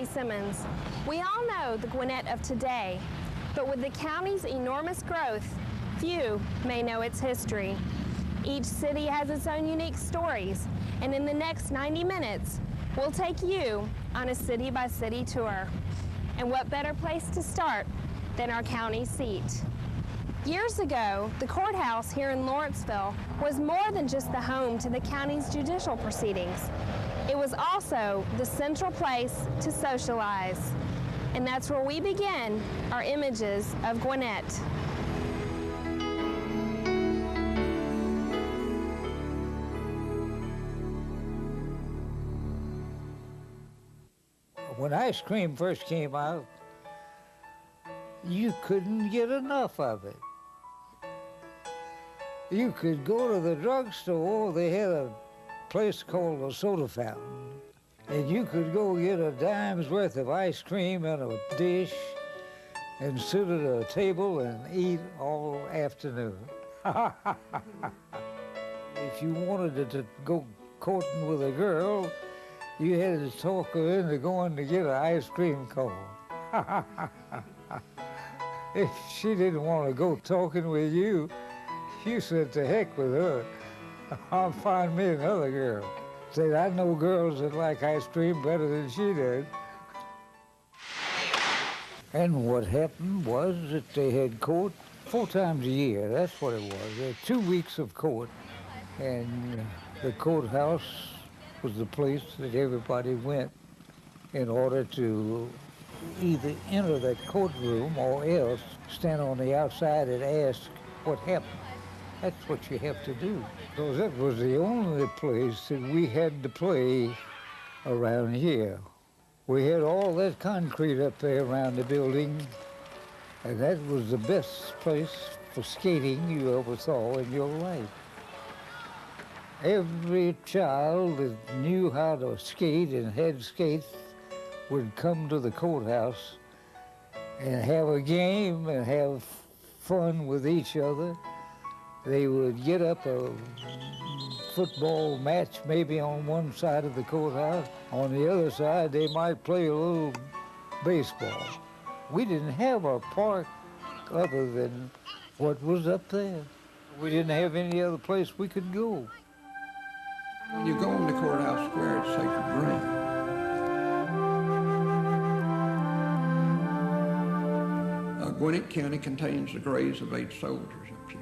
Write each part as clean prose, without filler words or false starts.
Shelley Simmons. We all know the Gwinnett of today, but with the county's enormous growth, few may know its history. Each city has its own unique stories, and in the next 90 minutes, we'll take you on a city-by-city tour. And what better place to start than our county seat? Years ago, the courthouse here in Lawrenceville was more than just the home to the county's judicial proceedings. It was also the central place to socialize. And that's where we begin our images of Gwinnett. When ice cream first came out, you couldn't get enough of it. You could go to the drugstore, they had a place called a soda fountain, and you could go get a dime's worth of ice cream in a dish and sit at a table and eat all afternoon. If you wanted to go courting with a girl, you had to talk her into going to get an ice cream cone. If she didn't want to go talking with you, you said to heck with her. I'll find me another girl. Said, I know girls that like ice cream better than she did. And what happened was that they had court 4 times a year. That's what it was. There were 2 weeks of court. And the courthouse was the place that everybody went in order to either enter that courtroom or else stand on the outside and ask what happened. That's what you have to do. So that was the only place that we had to play around here. We had all that concrete up there around the building, and that was the best place for skating you ever saw in your life. Every child that knew how to skate and had skates would come to the courthouse and have a game and have fun with each other. They would get up a football match maybe on one side of the courthouse. On the other side, they might play a little baseball. We didn't have a park other than what was up there. We didn't have any other place we could go. When you go into Courthouse Square, it's sacred ground. Gwinnett County contains the graves of 8 soldiers up here,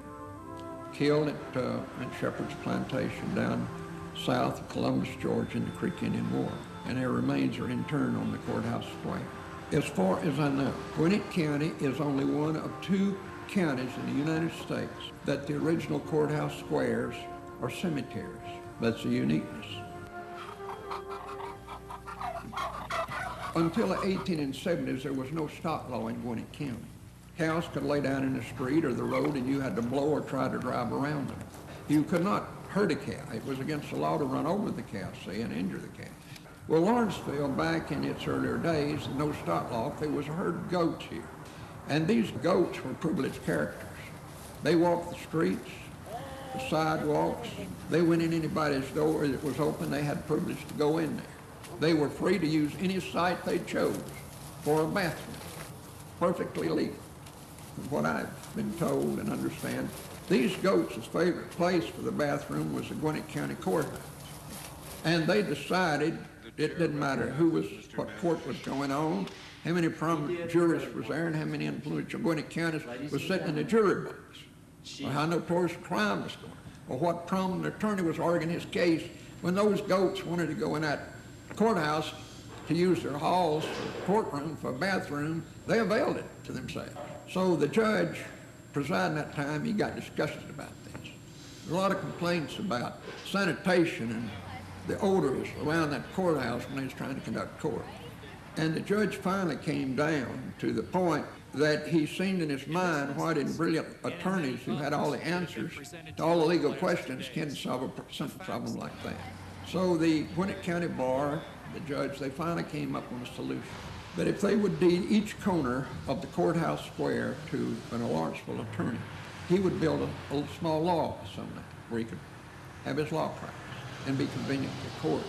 killed at Shepherd's Plantation down south of Columbus, Georgia in the Creek Indian War, and their remains are interned on the courthouse square. As far as I know, Gwinnett County is only one of 2 counties in the United States that the original courthouse squares are cemeteries. That's a uniqueness. Until the 1870s, there was no stop law in Gwinnett County. Cows could lay down in the street or the road and you had to blow or try to drive around them. You could not hurt a cow. It was against the law to run over the cow, say, and injure the cow. Well, Lawrenceville, back in its earlier days, no stop law, there was a herd of goats here. And these goats were privileged characters. They walked the streets, the sidewalks. They went in anybody's door that was open. They had privilege to go in there. They were free to use any site they chose for a bathroom, perfectly legal. From what I've been told and understand, these goats' favorite place for the bathroom was the Gwinnett County Courthouse. And they decided it didn't matter what court was going on, how many prominent jurists was there, and how many influential Gwinnett counties was sitting in the jury box, or how notorious crime was going, or what prominent attorney was arguing his case. When those goats wanted to go in that courthouse to use their halls for courtroom, for a bathroom, they availed it to themselves. So the judge presiding that time, he got disgusted about this. There were a lot of complaints about sanitation and the odors around that courthouse when they was trying to conduct court. And the judge finally came down to the point that he seen in his mind why didn't brilliant attorneys who had all the answers to all the legal questions can solve a simple problem like that. So the Gwinnett County Bar, the judge, they finally came up with a solution. That if they would deed each corner of the courthouse square to an Lawrenceville attorney, he would build a little small law office on that where he could have his law practice and be convenient to the court.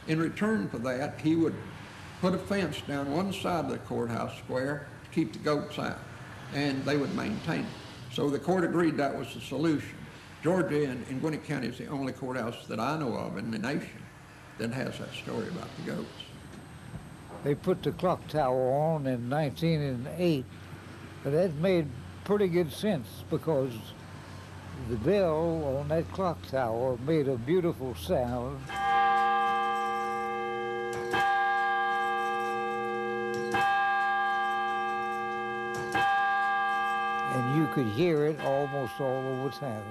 In return for that, he would put a fence down one side of the courthouse square to keep the goats out, and they would maintain it. So the court agreed that was the solution. Georgia in Gwinnett County is the only courthouse that I know of in the nation that has that story about the goats. They put the clock tower on in 1908, but that made pretty good sense because the bell on that clock tower made a beautiful sound. And you could hear it almost all over town.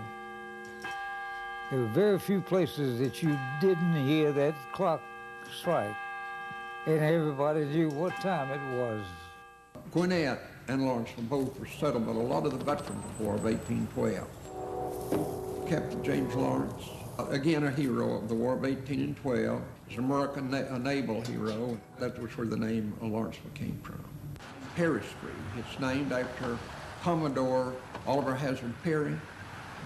There were very few places that you didn't hear that clock strike, and everybody knew what time it was. Gwinnett and Lawrenceville both were settled, but a lot of the Veterans War of 1812. Captain James Lawrence, again a hero of the War of 1812, is an American a naval hero. That was where the name Lawrenceville came from. Perry Street, it's named after Commodore Oliver Hazard Perry,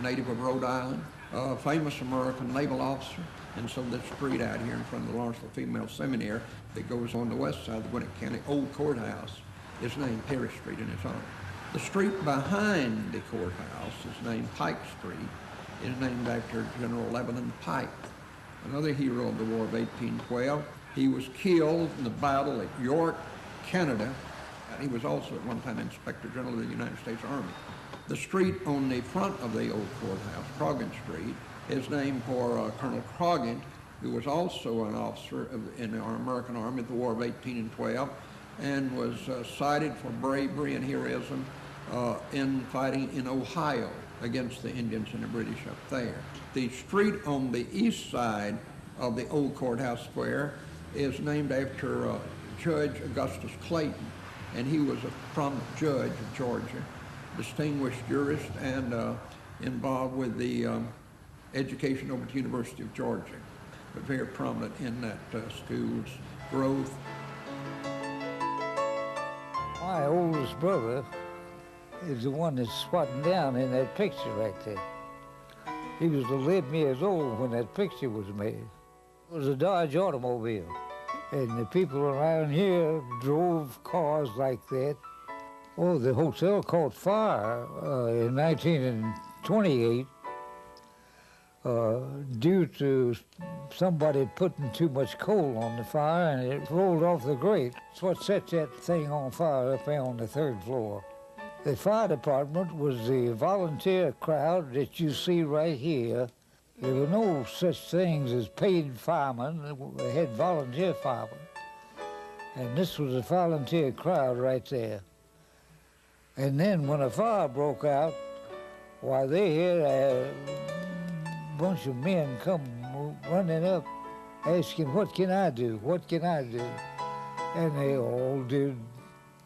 native of Rhode Island, a famous American naval officer. And so this street out here in front of the Lawrenceville Female Seminary that goes on the west side of the Gwinnett County Old Courthouse is named Perry Street in his honor. The street behind the courthouse is named Pike Street. It is named after General Lebanon Pike, another hero of the War of 1812. He was killed in the battle at York, Canada. He was also at one time Inspector General of the United States Army. The street on the front of the old courthouse, Croghan Street, is named for Colonel Croghan, who was also an officer in our American Army at the War of 1812 and was cited for bravery and heroism in fighting in Ohio against the Indians and the British up there. The street on the east side of the old courthouse square is named after Judge Augustus Clayton, and he was a prominent judge of Georgia, distinguished jurist, and involved with the education over at the University of Georgia, but very prominent in that school's growth. My oldest brother is the one that's squatting down in that picture right there. He was 11 years old when that picture was made. It was a Dodge automobile, and the people around here drove cars like that. Oh, the hotel caught fire in 1928 due to somebody putting too much coal on the fire, and it rolled off the grate. That's what set that thing on fire up there on the third floor. The fire department was the volunteer crowd that you see right here. There were no such things as paid firemen. They had volunteer firemen. And this was a volunteer crowd right there. And then when a fire broke out, why, they had a bunch of men come running up asking, what can I do? What can I do? And they all did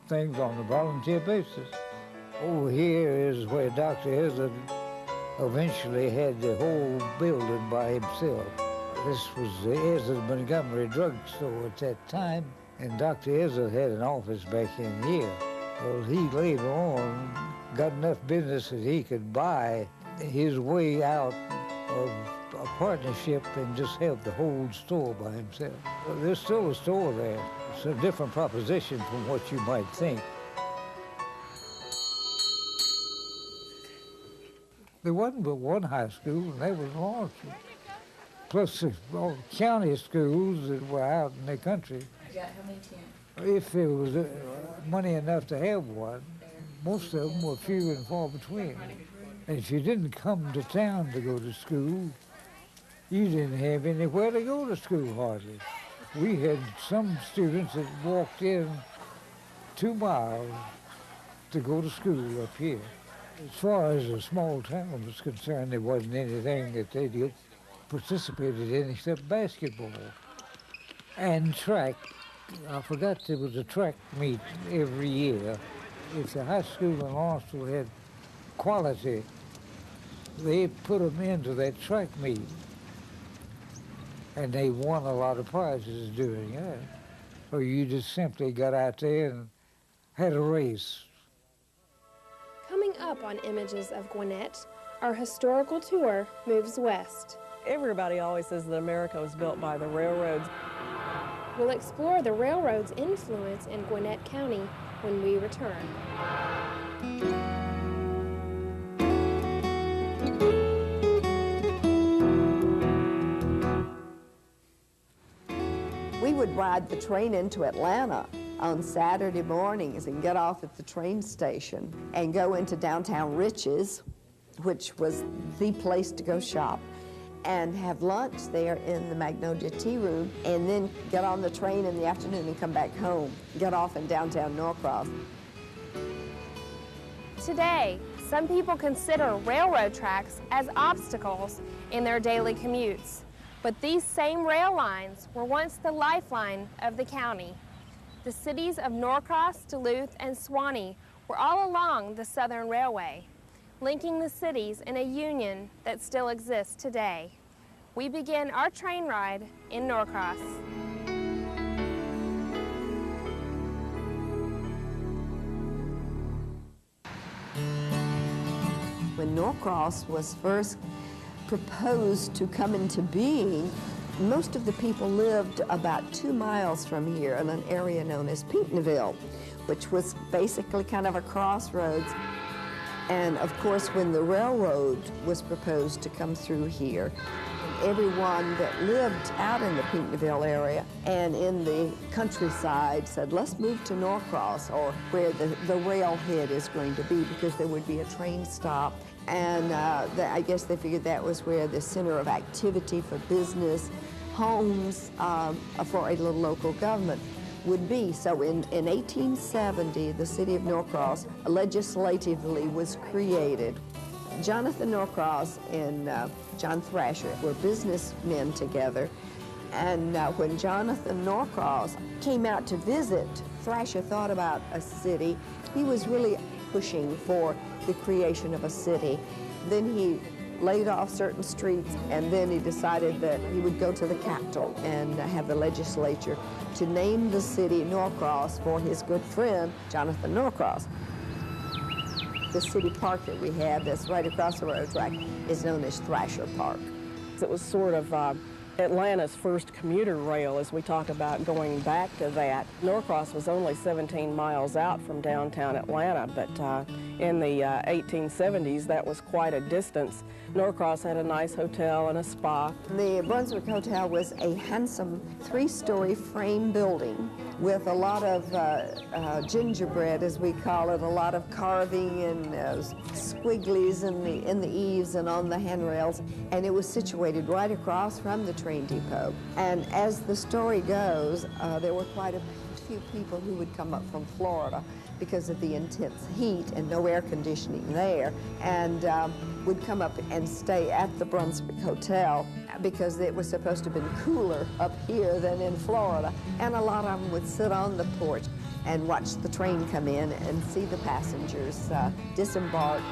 things on a volunteer basis. Over here is where Dr. Izzard eventually had the whole building by himself. This was the Izzard Montgomery drugstore at that time, and Dr. Izzard had an office back in here. Well, he later on got enough business that he could buy his way out of a partnership and just have the whole store by himself. Well, there's still a store there. It's a different proposition from what you might think. There wasn't but one high school, and that was Lawrenceville. Plus all the county schools that were out in the country. You got how many teams? If there was money enough to have one, most of them were few and far between. And if you didn't come to town to go to school, you didn't have anywhere to go to school hardly. We had some students that walked in 2 miles to go to school up here. As far as a small town was concerned, there wasn't anything that they did participated in except basketball and track. I forgot there was a track meet every year. If the high school in Lawrenceville had quality, they put them into that track meet. And they won a lot of prizes doing that. Or you just simply got out there and had a race. Coming up on Images of Gwinnett, our historical tour moves west. Everybody always says that America was built by the railroads. We'll explore the railroad's influence in Gwinnett County when we return. We would ride the train into Atlanta on Saturday mornings and get off at the train station and go into downtown Rich's, which was the place to go shop, and have lunch there in the Magnolia Tea Room, and then get on the train in the afternoon and come back home, get off in downtown Norcross. Today, some people consider railroad tracks as obstacles in their daily commutes. But these same rail lines were once the lifeline of the county. The cities of Norcross, Duluth, and Suwanee were all along the Southern Railway, linking the cities in a union that still exists today. We begin our train ride in Norcross. When Norcross was first proposed to come into being, most of the people lived about 2 miles from here in an area known as Pinckneyville, which was basically kind of a crossroads. And of course, when the railroad was proposed to come through here, everyone that lived out in the Pinckneyville area and in the countryside said, let's move to Norcross, or where the railhead is going to be, because there would be a train stop. And I guess they figured that was where the center of activity for business, homes, for a little local government would be. So in 1870, the city of Norcross legislatively was created. Jonathan Norcross and John Thrasher were businessmen together. And when Jonathan Norcross came out to visit, Thrasher thought about a city. He was really pushing for the creation of a city. Then he laid off certain streets, and then he decided that he would go to the Capitol and have the legislature to name the city Norcross for his good friend, Jonathan Norcross. The city park that we have that's right across the railroad track is known as Thrasher Park. It was sort of Atlanta's first commuter rail, as we talk about going back to that. Norcross was only 17 miles out from downtown Atlanta, but in the 1870s, that was quite a distance. Norcross had a nice hotel and a spa. The Brunswick Hotel was a handsome 3-story frame building with a lot of gingerbread, as we call it, a lot of carving and squigglies in the eaves and on the handrails. And it was situated right across from the train depot. And as the story goes, there were quite a few people who would come up from Florida because of the intense heat and no air conditioning there, and would come up and stay at the Brunswick Hotel because it was supposed to have been cooler up here than in Florida. And a lot of them would sit on the porch and watch the train come in and see the passengers disembark.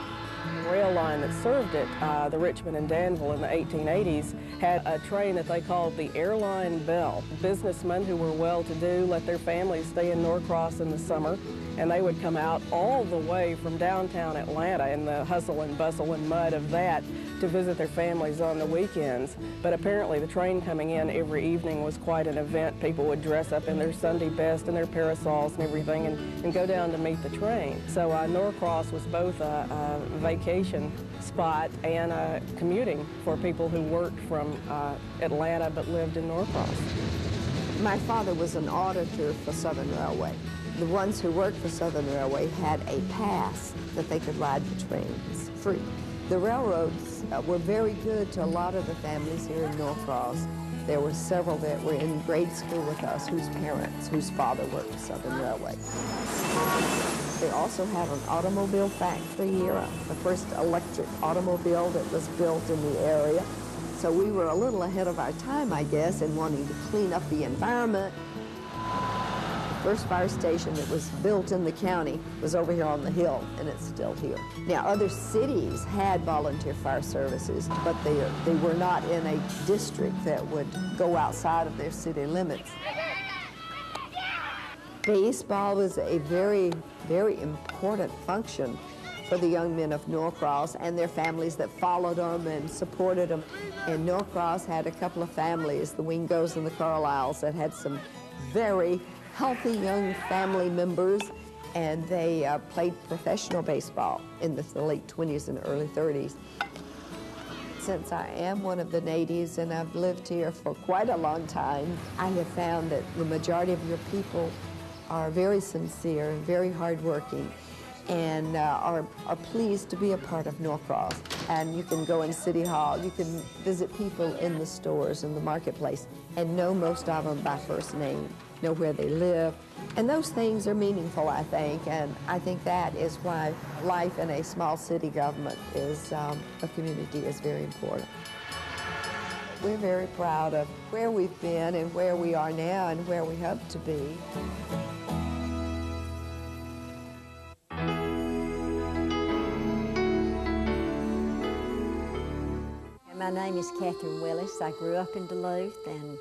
The rail line that served it, the Richmond and Danville in the 1880s, had a train that they called the Airline Belle. Businessmen who were well-to-do let their families stay in Norcross in the summer, and they would come out all the way from downtown Atlanta in the hustle and bustle and mud of that to visit their families on the weekends. But apparently the train coming in every evening was quite an event. People would dress up in their Sunday best and their parasols and everything and go down to meet the train. So Norcross was both a vacation spot and commuting for people who worked from Atlanta but lived in Norcross. My father was an auditor for Southern Railway. The ones who worked for Southern Railway had a pass that they could ride the trains free. The railroads were very good to a lot of the families here in Norcross. There were several that were in grade school with us whose father worked for Southern Railway. They also had an automobile factory here, the first electric automobile that was built in the area. So we were a little ahead of our time, I guess, in wanting to clean up the environment. The first fire station that was built in the county was over here on the hill, and it's still here. Now, other cities had volunteer fire services, but they were not in a district that would go outside of their city limits. Baseball was a very, very important function for the young men of Norcross and their families that followed them and supported them. And Norcross had a couple of families, the Wingos and the Carlisles, that had some very healthy young family members, and they played professional baseball in the late 20s and early 30s. Since I am one of the natives and I've lived here for quite a long time, I have found that the majority of your people are very sincere and very hardworking, and are pleased to be a part of Norcross. And you can go in City Hall, you can visit people in the stores, in the marketplace, and know most of them by first name, know where they live. And those things are meaningful, I think, and I think that is why life in a small city government is, a community is very important. We're very proud of where we've been and where we are now and where we hope to be. My name is Catherine Willis. I grew up in Duluth, and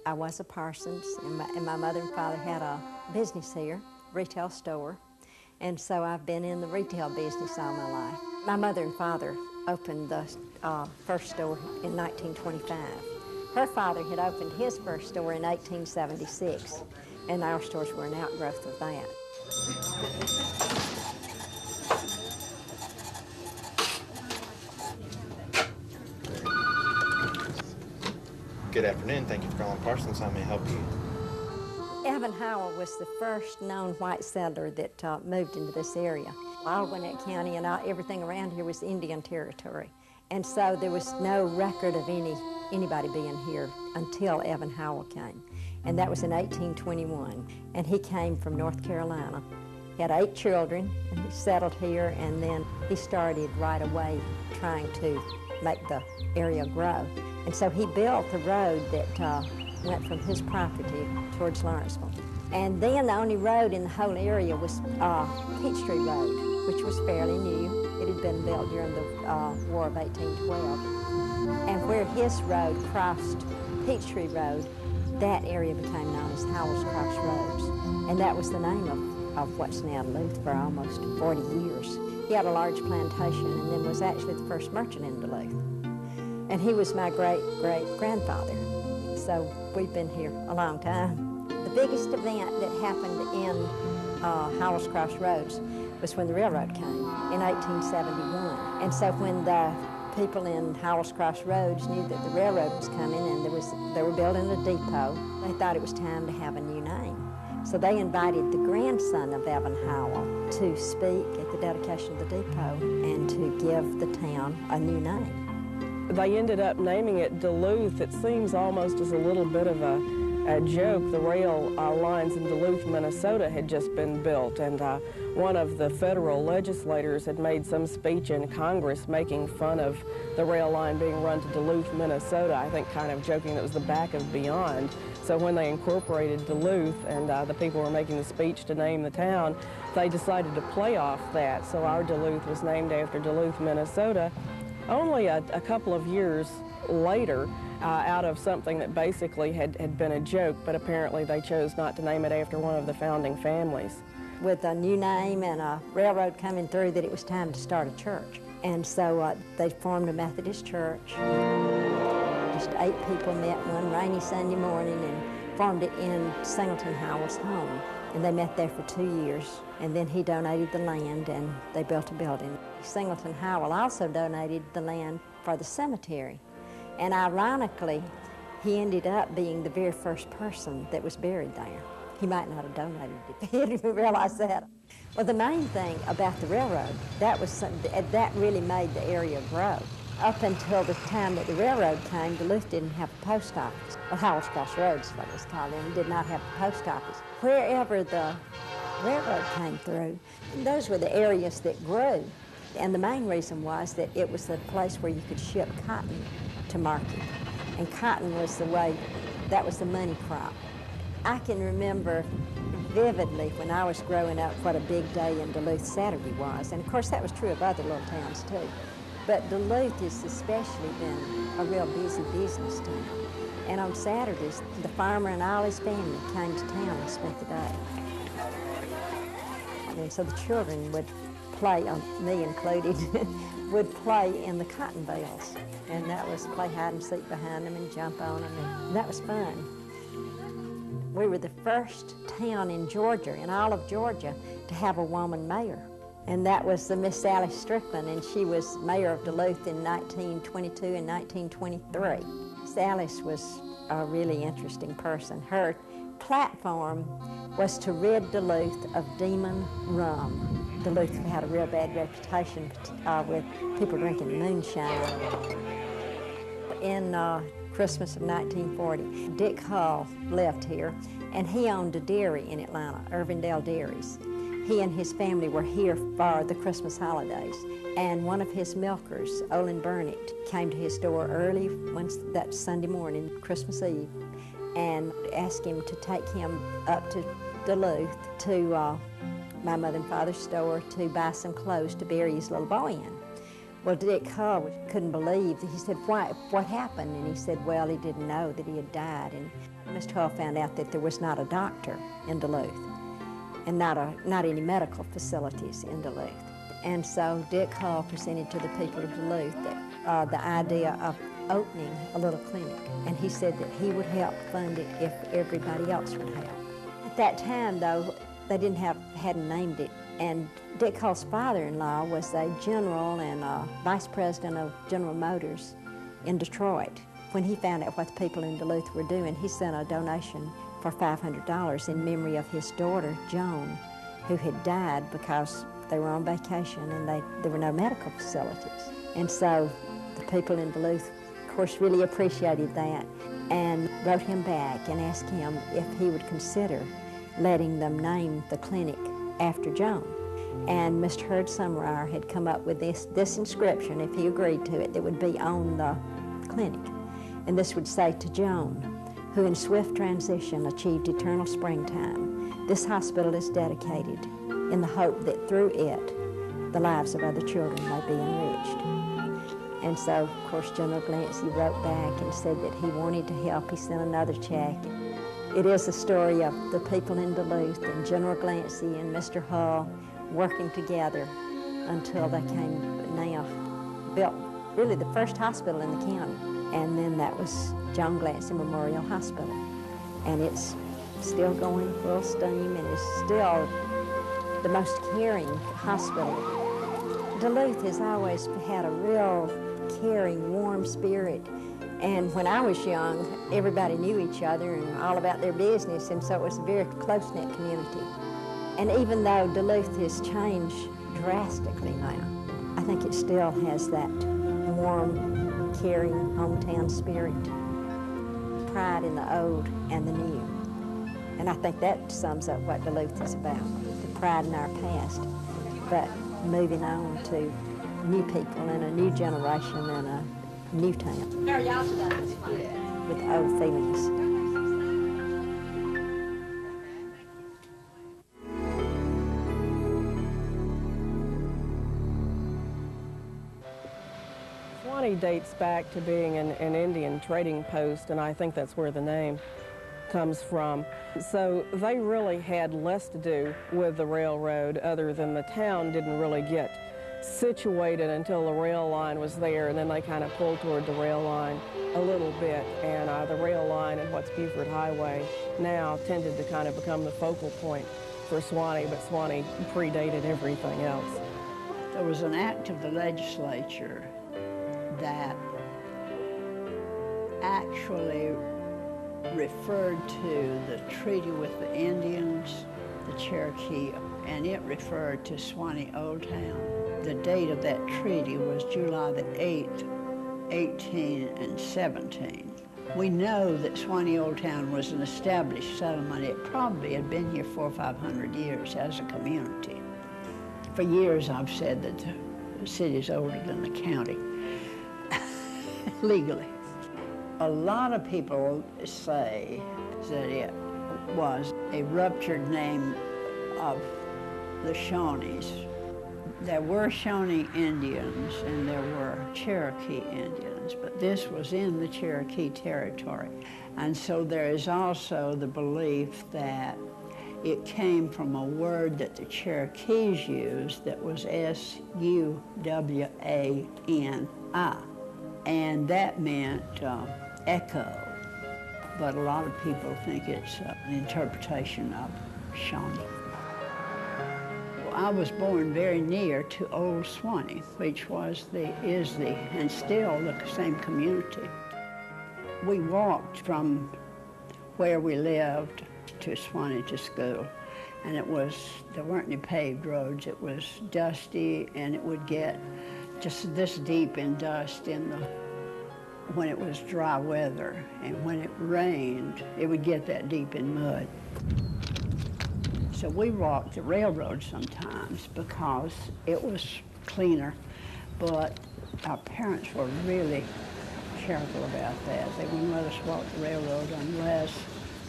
I was a Parsons, and my mother and father had a business here, retail store, and so I've been in the retail business all my life. My mother and father opened the first store in 1925. Her father had opened his first store in 1876, and our stores were an outgrowth of that. Good afternoon. Thank you for calling Parsons. How may I help you? Evan Howell was the first known white settler that moved into this area. All Gwinnett County and everything around here was Indian territory. And so there was no record of anybody being here until Evan Howell came. And that was in 1821. And he came from North Carolina. He had 8 children, and he settled here, and then he started right away trying to make the area grow. And so he built the road that went from his property towards Lawrenceville. And then the only road in the whole area was Peachtree Road, which was fairly new. It had been built during the War of 1812. And where his road crossed Peachtree Road, that area became known as Howell's Cross Roads. And that was the name of what's now Duluth for almost 40 years. He had a large plantation and then was actually the first merchant in Duluth. And he was my great-great-grandfather. So we've been here a long time. The biggest event that happened in Howell's Cross Roads was when the railroad came in 1871. And so when the people in Howell's Cross Roads knew that the railroad was coming and they were building a depot, they thought it was time to have a new name. So they invited the grandson of Evan Howell to speak at the dedication of the depot and to give the town a new name. They ended up naming it Duluth. It seems almost as a little bit of a joke. The rail lines in Duluth, Minnesota had just been built, and one of the federal legislators had made some speech in Congress making fun of the rail line being run to Duluth, Minnesota, I think kind of joking that it was the back of beyond. So when they incorporated Duluth and the people were making the speech to name the town, they decided to play off that. So our Duluth was named after Duluth, Minnesota. Only a couple of years later, out of something that basically had been a joke, but apparently they chose not to name it after one of the founding families. With a new name and a railroad coming through, that it was time to start a church. And so they formed a Methodist church. Just 8 people met one rainy Sunday morning and formed it in Singleton Howell's home. And they met there for 2 years, and then he donated the land and they built a building. Singleton Howell also donated the land for the cemetery. And ironically, he ended up being the very first person that was buried there. He might not have donated it. He didn't even realize that. Well, the main thing about the railroad, that really made the area grow. Up until the time that the railroad came, Duluth didn't have a post office. Well, Howell's Cross Roads is what it was called then, did not have a post office. Wherever the railroad came through, those were the areas that grew. And the main reason was that it was the place where you could ship cotton to market. And cotton was that was the money crop. I can remember vividly when I was growing up what a big day in Duluth Saturday was. And of course that was true of other little towns too. But Duluth has especially been a real busy business town. And on Saturdays, the farmer and all his family came to town and spent the day. And so the children would play, me included, would play in the cotton bales. And that was play hide and seek behind them and jump on them, and that was fun. We were the first town in Georgia, in all of Georgia, to have a woman mayor. And that was the Miss Sally Strickland, and she was mayor of Duluth in 1922 and 1923. Alice was a really interesting person. Her platform was to rid Duluth of demon rum. Duluth had a real bad reputation with people drinking moonshine. In Christmas of 1940, Dick Hull lived here, and he owned a dairy in Atlanta, Irvingdale Dairies. He and his family were here for the Christmas holidays, and one of his milkers, Olin Burnett, came to his door early that Sunday morning, Christmas Eve, and asked him to take him up to Duluth to my mother and father's store to buy some clothes to bury his little boy in. Well, Dick Hull couldn't believe. He said, what happened? And he said, well, he didn't know that he had died. And Mr. Hull found out that there was not a doctor in Duluth and not any medical facilities in Duluth. And so Dick Hull presented to the people of Duluth the idea of opening a little clinic. And he said that he would help fund it if everybody else would help. At that time, though, they hadn't named it. And Dick Hull's father-in-law was a general and vice president of General Motors in Detroit. When he found out what the people in Duluth were doing, he sent a donation for $500 in memory of his daughter, Joan, who had died because they were on vacation and there were no medical facilities. And so the people in Duluth, of course, really appreciated that and wrote him back and asked him if he would consider letting them name the clinic after Joan. And Mr. Hurd Summerer had come up with this inscription, if he agreed to it, that would be on the clinic. And this would say, to Joan, who in swift transition achieved eternal springtime, this hospital is dedicated in the hope that through it, the lives of other children may be enriched. And so, of course, General Glancy wrote back and said that he wanted to help. He sent another check. It is a story of the people in Duluth and General Glancy and Mr. Hull working together until they built really the first hospital in the county. And then that was John Glancy Memorial Hospital. And it's still going full steam and is still the most caring hospital. Duluth has always had a real caring, warm spirit. And when I was young, everybody knew each other and all about their business, and so it was a very close-knit community. And even though Duluth has changed drastically now, I think it still has that warm, caring hometown spirit, pride in the old and the new. And I think that sums up what Duluth is about, the pride in our past, but moving on to new people and a new generation and a new town with old feelings. Suwanee dates back to being an Indian trading post, and I think that's where the name comes from. So they really had less to do with the railroad other than the town didn't really get situated until the rail line was there, and then they kind of pulled toward the rail line a little bit, and the rail line and what's Buford Highway now tended to kind of become the focal point for Suwanee, but Suwanee predated everything else. There was an act of the legislature that actually referred to the treaty with the Indians, the Cherokee, and it referred to Suwanee Old Town. The date of that treaty was July the 8th, 1817. We know that Suwanee Old Town was an established settlement. It probably had been here 400 or 500 years as a community. For years I've said that the city is older than the county, legally. A lot of people say that it was a ruptured name of the Shawnees. There were Shawnee Indians and there were Cherokee Indians, but this was in the Cherokee territory. And so there is also the belief that it came from a word that the Cherokees used that was S-U-W-A-N-I. And that meant echo. but a lot of people think it's an interpretation of Shawnee. I was born very near to Old Swanee, which is and still the same community. We walked from where we lived to Swanee to school, and there weren't any paved roads. It was dusty, and it would get just this deep in dust when it was dry weather, and when it rained, it would get that deep in mud. So we walked the railroad sometimes because it was cleaner, but our parents were really careful about that. They wouldn't let us walk the railroad unless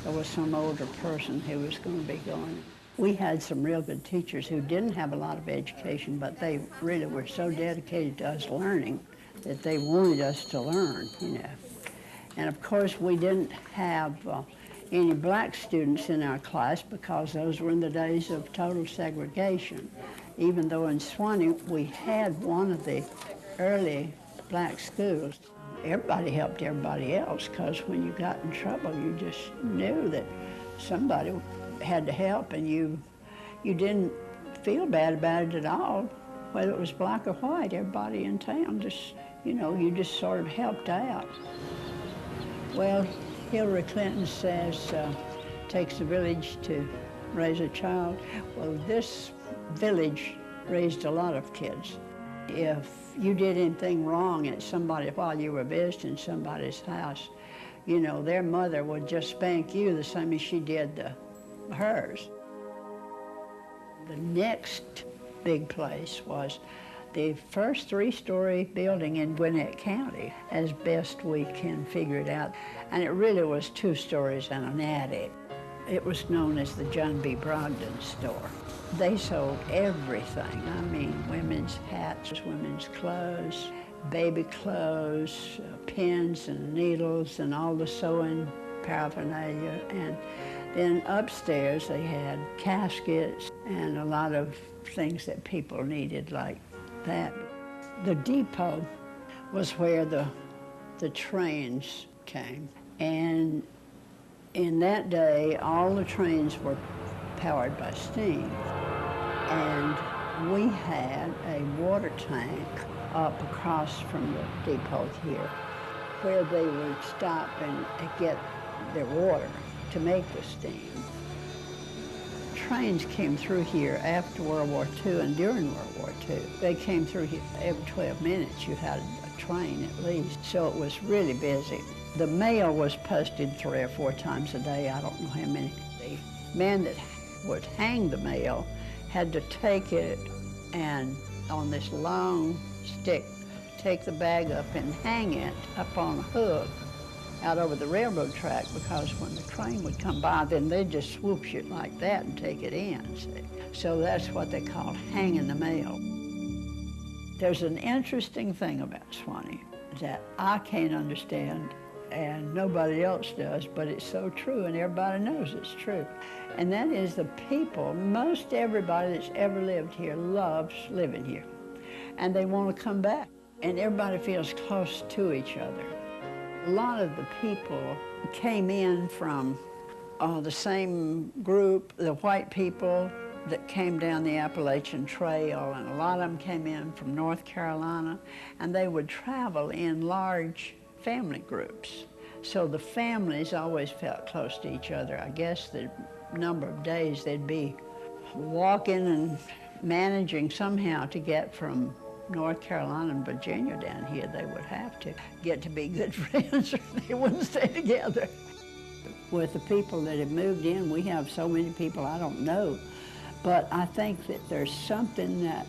there was some older person who was going to be going. We had some real good teachers who didn't have a lot of education, but they really were so dedicated to us learning that they wanted us to learn, you know. And of course, we didn't have any black students in our class because those were in the days of total segregation. Even though in Swanee we had one of the early black schools, everybody helped everybody else, because when you got in trouble, you just knew that somebody had to help, and you didn't feel bad about it at all, whether it was black or white. Everybody in town just, you just sort of helped out. Well, Hillary Clinton says, takes a village to raise a child. Well, this village raised a lot of kids. If you did anything wrong at somebody while you were visiting somebody's house, their mother would just spank you the same as she did hers. The next big place was the first 3-story building in Gwinnett County, as best we can figure it out. And it really was 2 stories and an attic. It was known as the John B. Brogdon store. They sold everything. I mean, women's hats, women's clothes, baby clothes, pins and needles, and all the sewing paraphernalia. And then upstairs they had caskets and a lot of things that people needed like that. The depot was where the trains came. And in that day, all the trains were powered by steam. And we had a water tank up across from the depot here, where they would stop and get their water to make the steam. Trains came through here after World War II and during World War II. They came through here every 12 minutes. You had a train at least, so it was really busy. The mail was posted 3 or 4 times a day. I don't know how many. The man that would hang the mail had to take it and on this long stick, take the bag up and hang it up on a hook out over the railroad track, because when the train would come by, then they'd just swoosh it like that and take it in, see? So that's what they called hanging the mail. There's an interesting thing about Swanee that I can't understand and nobody else does, but it's so true and everybody knows it's true. And that is the people, most everybody that's ever lived here loves living here. And they want to come back. And everybody feels close to each other. A lot of the people came in from the same group, the white people that came down the Appalachian Trail, and a lot of them came in from North Carolina, and they would travel in large family groups. So the families always felt close to each other. I guess the number of days they'd be walking and managing somehow to get from North Carolina and Virginia down here. They would have to get to be good friends or they wouldn't stay together. With the people that have moved in, we have so many people I don't know, but I think that there's something that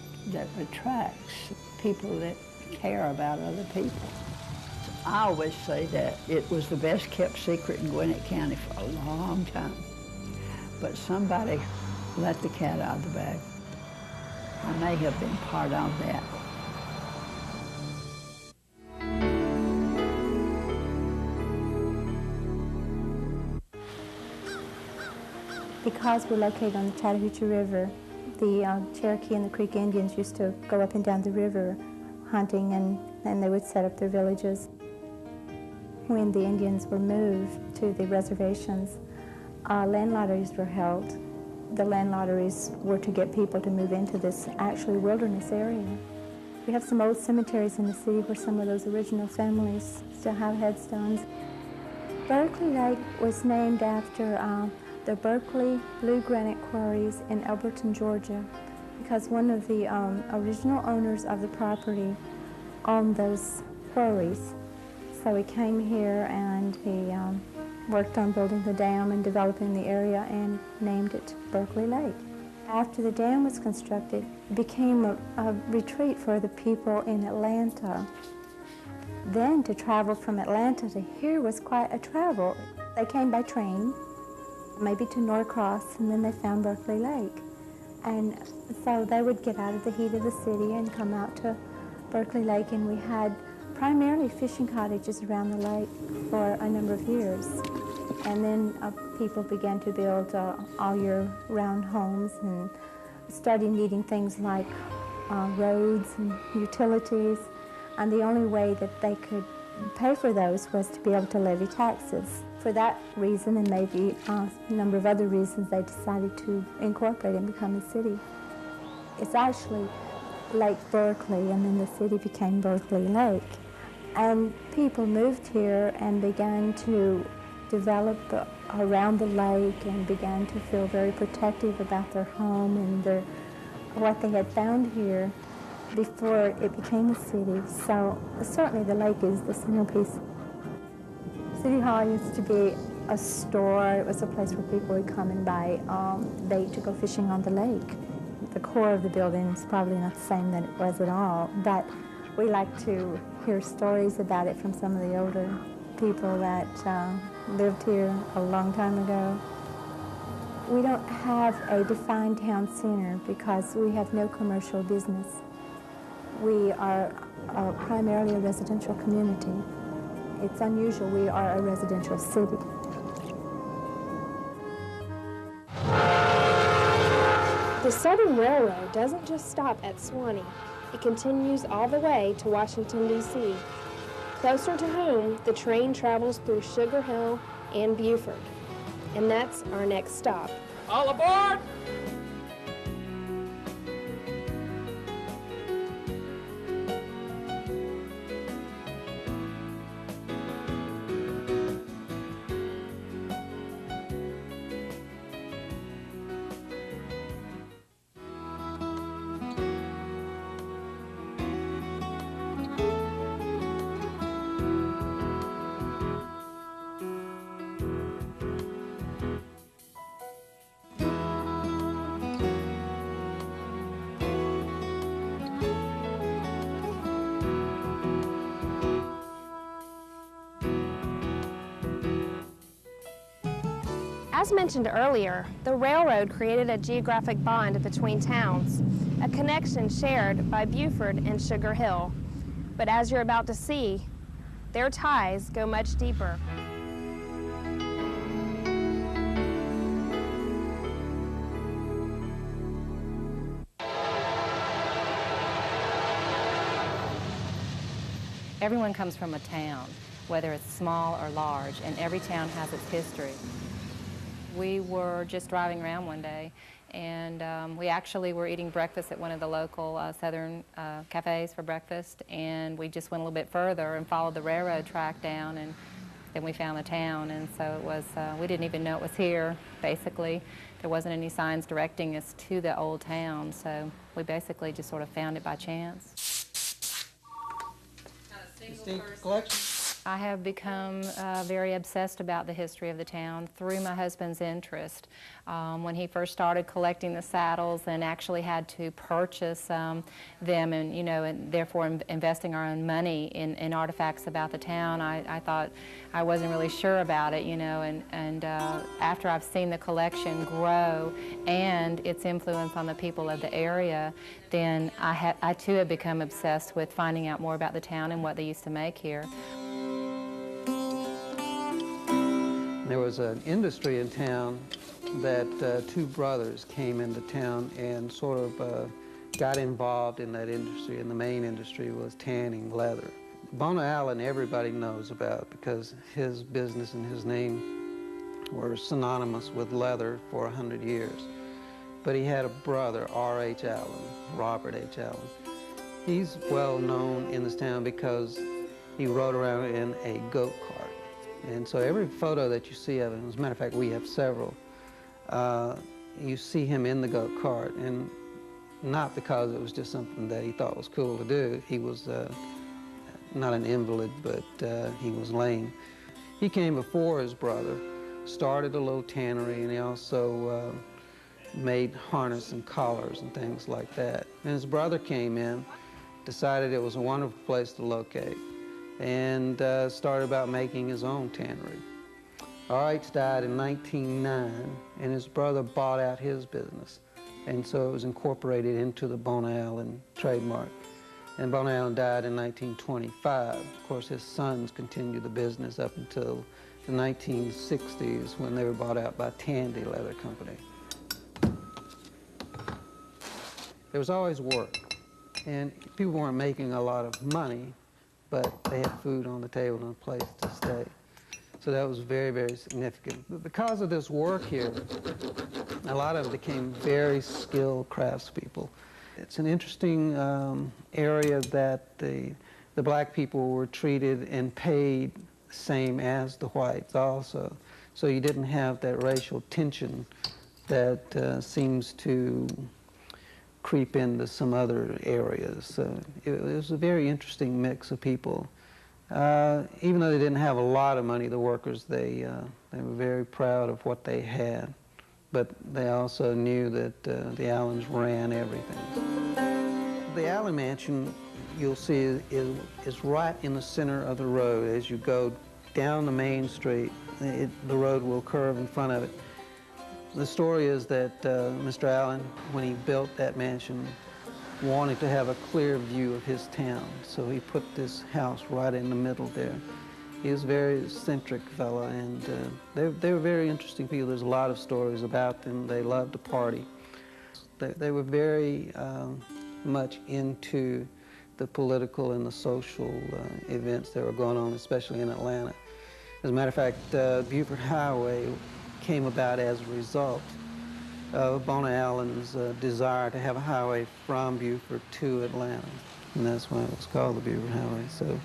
attracts people that care about other people. I always say that it was the best kept secret in Gwinnett County for a long time, but somebody let the cat out of the bag. I may have been part of that. Because we're located on the Chattahoochee River, the Cherokee and the Creek Indians used to go up and down the river hunting, and they would set up their villages. when the Indians were moved to the reservations, land lotteries were held. The land lotteries were to get people to move into this actually wilderness area. We have some old cemeteries in the city where some of those original families still have headstones. Berkeley Lake was named after the Berkeley Blue Granite Quarries in Elberton, Georgia, because one of the original owners of the property owned those quarries. So he came here and he worked on building the dam and developing the area and named it Berkeley Lake. After the dam was constructed, it became a retreat for the people in Atlanta. Then to travel from Atlanta to here was quite a travel. They came by train, maybe to Norcross, and then they found Berkeley Lake. And so they would get out of the heat of the city and come out to Berkeley Lake, and we had primarily fishing cottages around the lake for a number of years. And then people began to build all year-round homes and started needing things like roads and utilities. And the only way that they could pay for those was to be able to levy taxes. For that reason, and maybe a number of other reasons, they decided to incorporate and become a city. It's actually Lake Berkeley, and then the city became Berkeley Lake. And people moved here and began to develop around the lake and began to feel very protective about their home and what they had found here before it became a city. So certainly the lake is the centerpiece. City Hall used to be a store. It was a place where people would come and buy bait to go fishing on the lake. The core of the building is probably not the same that it was at all, but we like to hear stories about it from some of the older people that lived here a long time ago. We don't have a defined town center because we have no commercial business. We are primarily a residential community. It's unusual, we are a residential city. The Southern Railroad doesn't just stop at Swanee. It continues all the way to Washington, D.C. Closer to home, the train travels through Sugar Hill and Beaufort. And that's our next stop. All aboard! As mentioned earlier, the railroad created a geographic bond between towns, a connection shared by Beaufort and Sugar Hill. But as you're about to see, their ties go much deeper. Everyone comes from a town, whether it's small or large, and every town has its history. We were just driving around one day, and we actually were eating breakfast at one of the local southern cafes for breakfast, and we just went a little bit further and followed the railroad track down, and then we found the town. And so it was, we didn't even know it was here, basically. There wasn't any signs directing us to the old town, so we basically just sort of found it by chance. Distinct collection. I have become very obsessed about the history of the town through my husband's interest. When he first started collecting the saddles and actually had to purchase them, and and therefore investing our own money in artifacts about the town, I thought I wasn't really sure about it, and after I've seen the collection grow and its influence on the people of the area, then I too have become obsessed with finding out more about the town and what they used to make here. There was an industry in town that two brothers came into town and sort of got involved in that industry, and the main industry was tanning leather. Bona Allen everybody knows about because his business and his name were synonymous with leather for 100 years. But he had a brother, R.H. Allen, Robert H. Allen. He's well known in this town because he rode around in a goat cart. And so every photo that you see of him, as a matter of fact, we have several, you see him in the goat cart, and not because it was just something that he thought was cool to do. He was not an invalid, but he was lame. He came before his brother, started a little tannery, and he also made harness and collars and things like that. And his brother came in, decided it was a wonderful place to locate, and started about making his own tannery. R.H. died in 1909, and his brother bought out his business, and so it was incorporated into the Bona Allen trademark. And Bona Allen died in 1925. Of course, his sons continued the business up until the 1960s when they were bought out by Tandy Leather Company. There was always work, and people weren't making a lot of money, but they had food on the table and a place to stay. So that was very, very significant. But because of this work here, a lot of them became very skilled craftspeople. It's an interesting area that the black people were treated and paid the same as the whites also. So you didn't have that racial tension that seems to creep into some other areas. So it was a very interesting mix of people. Even though they didn't have a lot of money, the workers, they were very proud of what they had. But they also knew that the Allens ran everything. The Allen Mansion, you'll see, is right in the center of the road. As you go down the main street, the road will curve in front of it. The story is that Mr. Allen, when he built that mansion, wanted to have a clear view of his town, so he put this house right in the middle there. He was a very eccentric fellow, and they were very interesting people. There's a lot of stories about them. They loved to party. They were very much into the political and the social events that were going on, especially in Atlanta. As a matter of fact, Beaufort Highway came about as a result of Bona Allen's desire to have a highway from Beaufort to Atlanta. And that's why it was called the Beaufort Highway. So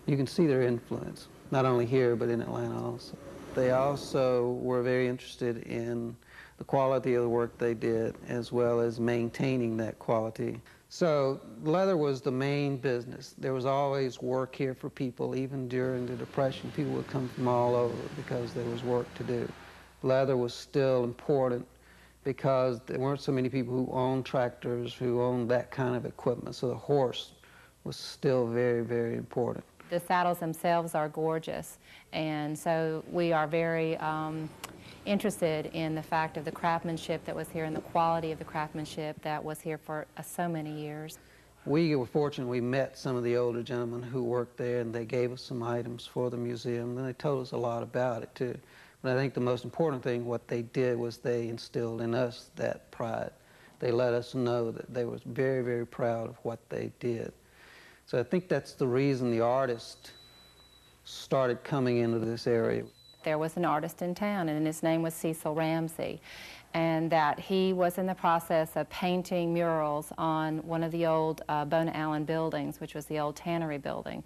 you can see their influence, not only here, but in Atlanta also. They also were very interested in the quality of the work they did, as well as maintaining that quality. So leather was the main business. There was always work here for people. Even during the Depression, people would come from all over because there was work to do. Leather was still important because there weren't so many people who owned tractors, who owned that kind of equipment. So the horse was still very, very important. The saddles themselves are gorgeous, and so we are very interested in the fact of the craftsmanship that was here and the quality of the craftsmanship that was here for so many years. We were fortunate. We met some of the older gentlemen who worked there, and they gave us some items for the museum, and they told us a lot about it too. But I think the most important thing, what they did, was they instilled in us that pride. They let us know that they were very, very proud of what they did. So I think that's the reason the artists started coming into this area. There was an artist in town, and his name was Cecil Ramsey, and that he was in the process of painting murals on one of the old Bona Allen buildings, which was the old tannery building.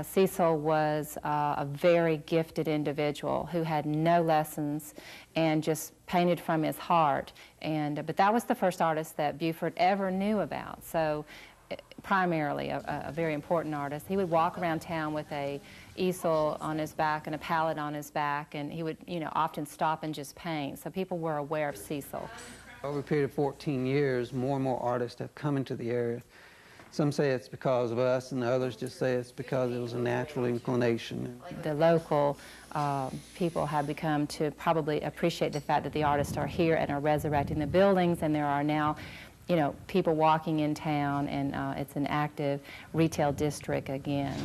Cecil was a very gifted individual who had no lessons and just painted from his heart. But that was the first artist that Beaufort ever knew about. So primarily a very important artist. He would walk around town with a easel on his back and a palette on his back, and he would, often stop and just paint. So people were aware of Cecil. Over a period of 14 years, more and more artists have come into the area. Some say it's because of us, and others just say it's because it was a natural inclination. The local people have become to probably appreciate the fact that the artists are here and are resurrecting the buildings, and there are now people walking in town, and it's an active retail district again.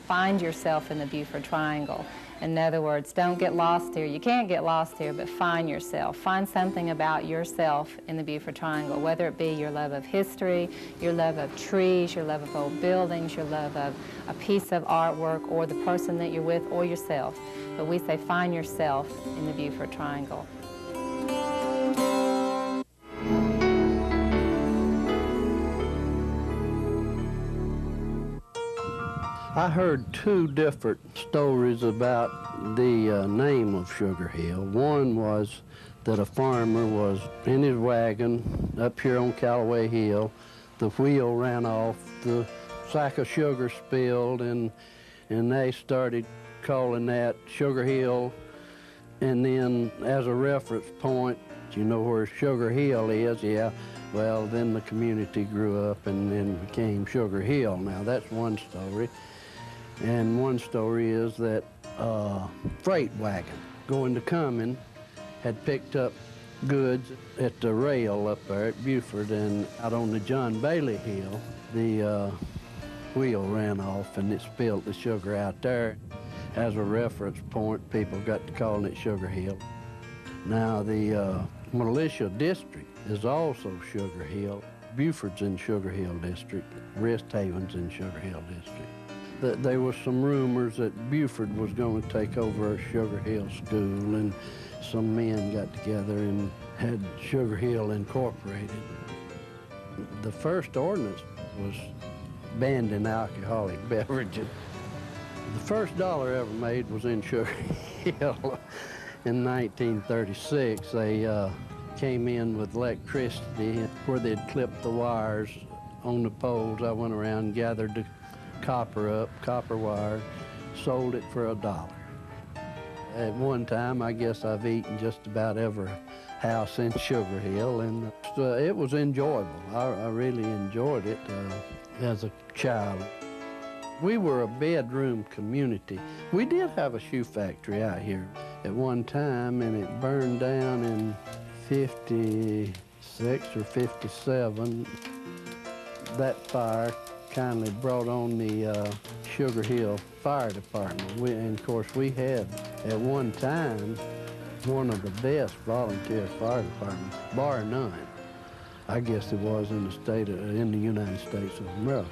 Find yourself in the Beaufort Triangle. In other words, don't get lost here. You can't get lost here, but find yourself. Find something about yourself in the Buford Triangle, whether it be your love of history, your love of trees, your love of old buildings, your love of a piece of artwork, or the person that you're with, or yourself. But we say find yourself in the Buford Triangle. I heard two different stories about the name of Sugar Hill. One was that a farmer was in his wagon up here on Callaway Hill. The wheel ran off, the sack of sugar spilled, and they started calling that Sugar Hill. And then as a reference point, you know where Sugar Hill is, yeah. Well, then the community grew up and then became Sugar Hill. Now, that's one story. And one story is that a freight wagon going to Cumming had picked up goods at the rail up there at Buford, and out on the John Bailey Hill, the wheel ran off and it spilled the sugar out there. As a reference point, people got to calling it Sugar Hill. Now, the militia district is also Sugar Hill. Buford's in Sugar Hill District, Rest Haven's in Sugar Hill District. There was some rumors that Buford was going to take over Sugar Hill School, and some men got together and had Sugar Hill incorporated. The first ordinance was banning alcoholic beverages. The first dollar ever made was in Sugar Hill in 1936. They came in with electricity where they'd clipped the wires on the poles. I went around and gathered the copper wire, sold it for $1. At one time, I guess I've eaten just about every house in Sugar Hill, and it was enjoyable. I really enjoyed it as a child. We were a bedroom community. We did have a shoe factory out here at one time, and it burned down in 56 or 57. That fire kindly brought on the Sugar Hill Fire Department. And of course, we had, at one time, one of the best volunteer fire departments, bar none. I guess it was in the United States of America.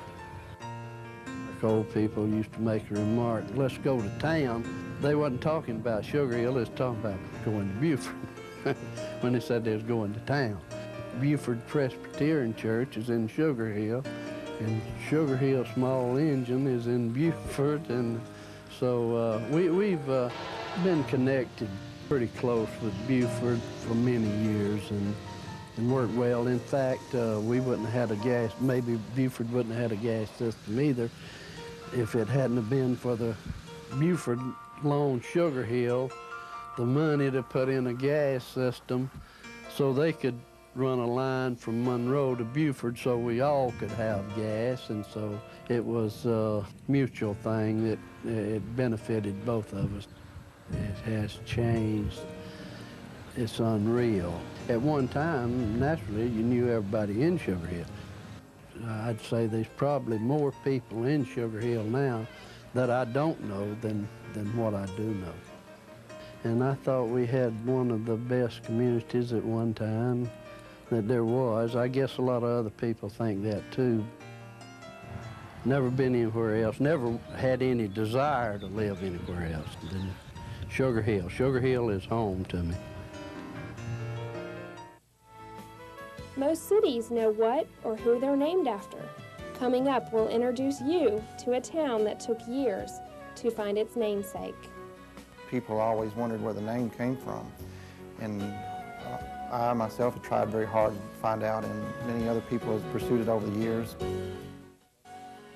Old people used to make a remark, let's go to town. They wasn't talking about Sugar Hill, they was talking about going to Buford when they said they was going to town. Buford Presbyterian Church is in Sugar Hill, and Sugar Hill Small Engine is in Buford, and so we've been connected pretty close with Buford for many years and worked well. In fact, we wouldn't have had a gas, maybe Buford wouldn't have had a gas system either if it hadn't have been for the Buford loaned Sugar Hill the money to put in a gas system so they could run a line from Monroe to Buford so we all could have gas, and so it was a mutual thing that it benefited both of us. It has changed. It's unreal. At one time, naturally, you knew everybody in Sugar Hill. I'd say there's probably more people in Sugar Hill now that I don't know than what I do know. And I thought we had one of the best communities at one time that there was. I guess a lot of other people think that too. Never been anywhere else, never had any desire to live anywhere else than Sugar Hill. Sugar Hill is home to me. Most cities know what or who they're named after. Coming up, we'll introduce you to a town that took years to find its namesake. People always wondered where the name came from, and I myself have tried very hard to find out, and many other people have pursued it over the years.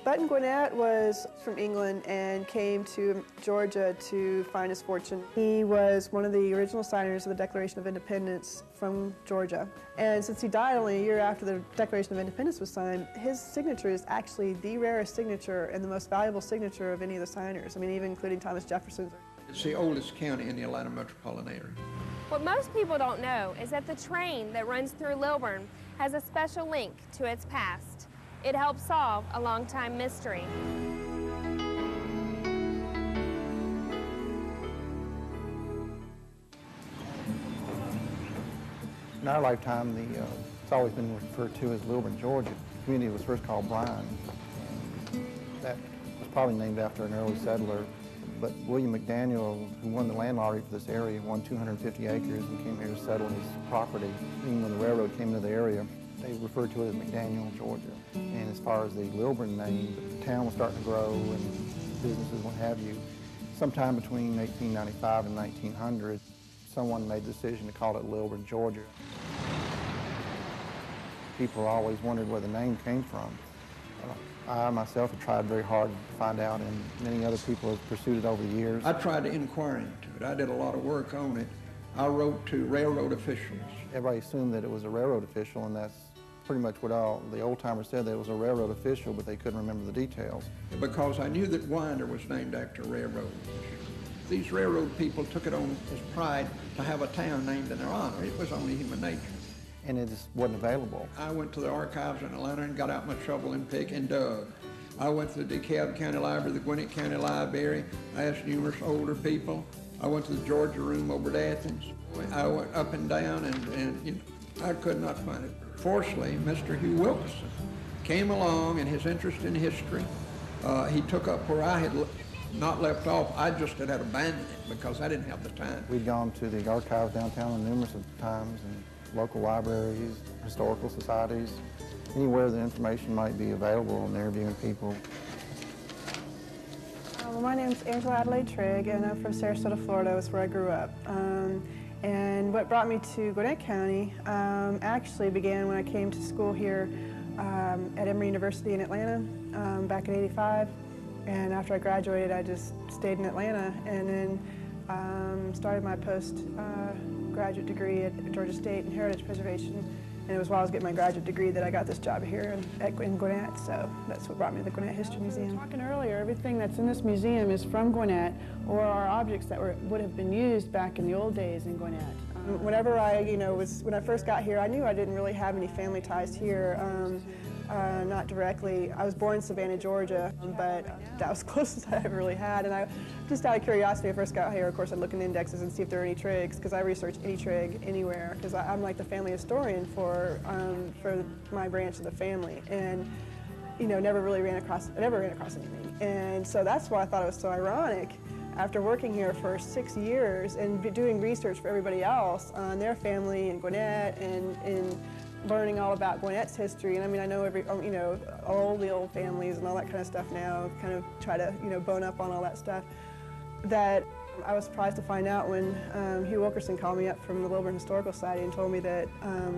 Button Gwinnett was from England and came to Georgia to find his fortune. He was one of the original signers of the Declaration of Independence from Georgia. And since he died only a year after the Declaration of Independence was signed, his signature is actually the rarest signature and the most valuable signature of any of the signers. I mean, even including Thomas Jefferson's. It's the oldest county in the Atlanta metropolitan area. What most people don't know is that the train that runs through Lilburn has a special link to its past. It helps solve a long-time mystery. In our lifetime, it's always been referred to as Lilburn, Georgia. The community was first called Bryan, and that was probably named after an early settler. But William McDaniel, who won the land lottery for this area, won 250 acres and came here to settle his property. Even when the railroad came into the area, they referred to it as McDaniel, Georgia. And as far as the Lilburn name, the town was starting to grow and businesses, what have you. Sometime between 1895 and 1900, someone made the decision to call it Lilburn, Georgia. People always wondered where the name came from. I myself have tried very hard to find out, and many other people have pursued it over the years. I tried to inquire into it. I did a lot of work on it. I wrote to railroad officials. Everybody assumed that it was a railroad official, and that's pretty much what all the old-timers said, that it was a railroad official, but they couldn't remember the details. Because I knew that Winder was named after a railroad official. These railroad people took it on as pride to have a town named in their honor. It was only human nature. And it just wasn't available. I went to the archives in Atlanta and got out my shovel and pick and dug. I went to the DeKalb County Library, the Gwinnett County Library. I asked numerous older people. I went to the Georgia Room over at Athens. I went up and down and you know, I could not find it. Fortunately, Mr. Hugh Wilkerson came along, and his interest in history, he took up where I had not left off. I just had abandoned it because I didn't have the time. We'd gone to the archives downtown numerous times, and local libraries, historical societies, anywhere the information might be available, and interviewing people. Well, my name's Angela Adelaide Trigg, and I'm from Sarasota, Florida. That's where I grew up. And what brought me to Gwinnett County actually began when I came to school here at Emory University in Atlanta back in '85. And after I graduated, I just stayed in Atlanta, and then started my post-graduate degree at Georgia State in Heritage Preservation. And it was while I was getting my graduate degree that I got this job here in Gwinnett, so that's what brought me to the Gwinnett History Museum. Talking earlier, everything that's in this museum is from Gwinnett, or are objects that would have been used back in the old days in Gwinnett. Whenever when I first got here, I knew I didn't really have any family ties here. Not directly. I was born in Savannah, Georgia, but that was as close as I ever really had. And I, just out of curiosity, when I first got here, of course, I'd look in indexes and see if there were any trigs, because I research any trig anywhere, because I'm like the family historian for my branch of the family, and never ran across anything. And so that's why I thought it was so ironic. After working here for 6 years and doing research for everybody else on their family in Gwinnett and learning all about Gwinnett's history, and I mean, I know all the old families and all that kind of stuff now, kind of try to, bone up on all that stuff, that I was surprised to find out when Hugh Wilkerson called me up from the Lilburn Historical Society and told me that,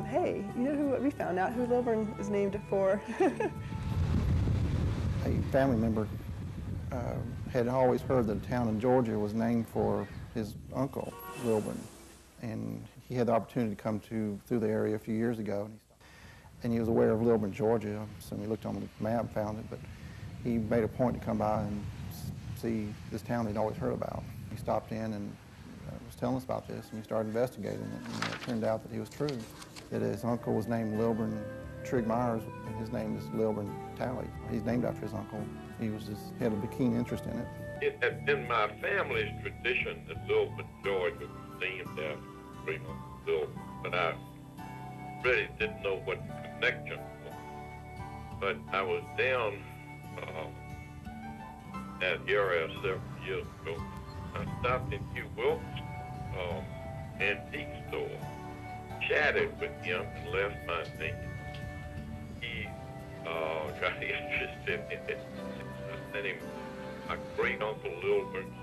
hey, we found out who Lilburn is named for. A family member had always heard that a town in Georgia was named for his uncle, Lilburn, and he had the opportunity to come through the area a few years ago, and he was aware of Lilburn, Georgia, so he looked on the map and found it, but he made a point to come by and see this town he'd always heard about. He stopped in and was telling us about this, and we started investigating it, and it turned out that he was true, that his uncle was named Lilburn Trigg Myers, and his name is Lilburn Talley. He's named after his uncle. He had a keen interest in it. It had been my family's tradition that Lilburn, Georgia was named after Fremont Lilburn, but I really didn't know what the connection was. But I was down that area several years ago. I stopped in Hugh Wilkes' antique store, chatted with him, and left my name. He got interested in it. I sent him my great-uncle Lilburn's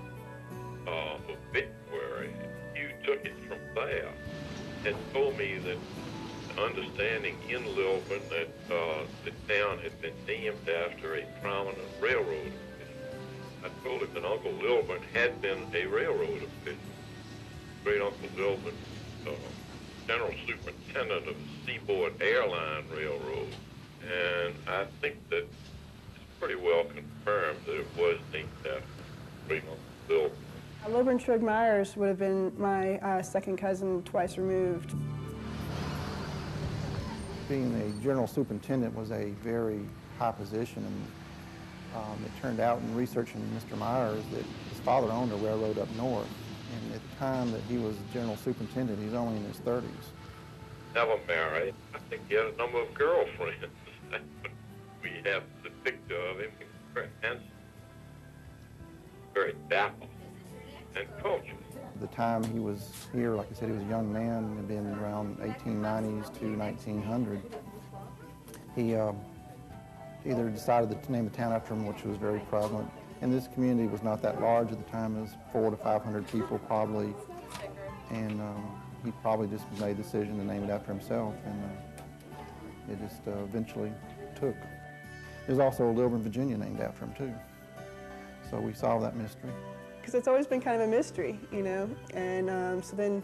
obituary. Hugh took it from there and told me that the understanding in Lilburn that the town had been named after a prominent railroad official. I told him that Uncle Lilburn had been a railroad official. Great-Uncle Lilburn, general superintendent of the Seaboard Airline Railroad. And I think that it's pretty well confirmed that it was named after Great-Uncle Lilburn. Lilburn Trigg Myers would have been my second cousin, twice removed. Being a general superintendent was a very high position, and it turned out in researching Mr. Myers that his father owned a railroad up north, and at the time that he was general superintendent, he was only in his 30s. never married. I think he had a number of girlfriends. We have the picture of him. Very handsome, very dapper, and cultured. At the time he was here, like I said, he was a young man, had been around 1890s to 1900. He either decided to name the town after him, which was very prevalent. And this community was not that large at the time. It was 400 to 500 people probably. And he probably just made the decision to name it after himself, and it just eventually took. There's also a Lilburn, Virginia named after him too. So we solved that mystery. Because it's always been kind of a mystery, you know. And so then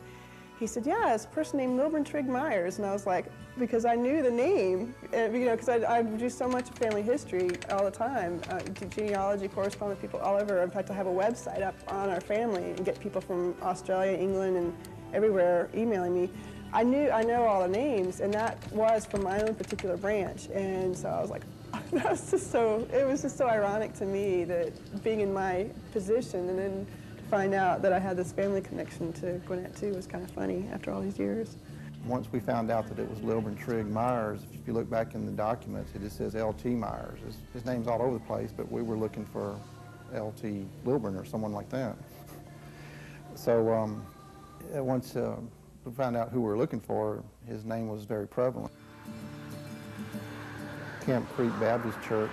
he said, yeah, it's a person named Lilburn Trigg Myers. And I was like, because I knew the name, you know, because I do so much of family history all the time, genealogy, correspond with people all over. In fact, I have a website up on our family and get people from Australia, England, and everywhere emailing me. I know all the names, and that was from my own particular branch. And so I was like, it was just so ironic to me that being in my position and then to find out that I had this family connection to Gwinnett too was kind of funny after all these years. Once we found out that it was Lilburn Trigg Myers, if you look back in the documents, it just says L.T. Myers. His name's all over the place, but we were looking for L.T. Lilburn or someone like that. So once we found out who we were looking for, his name was very prevalent. Camp Creek Baptist Church,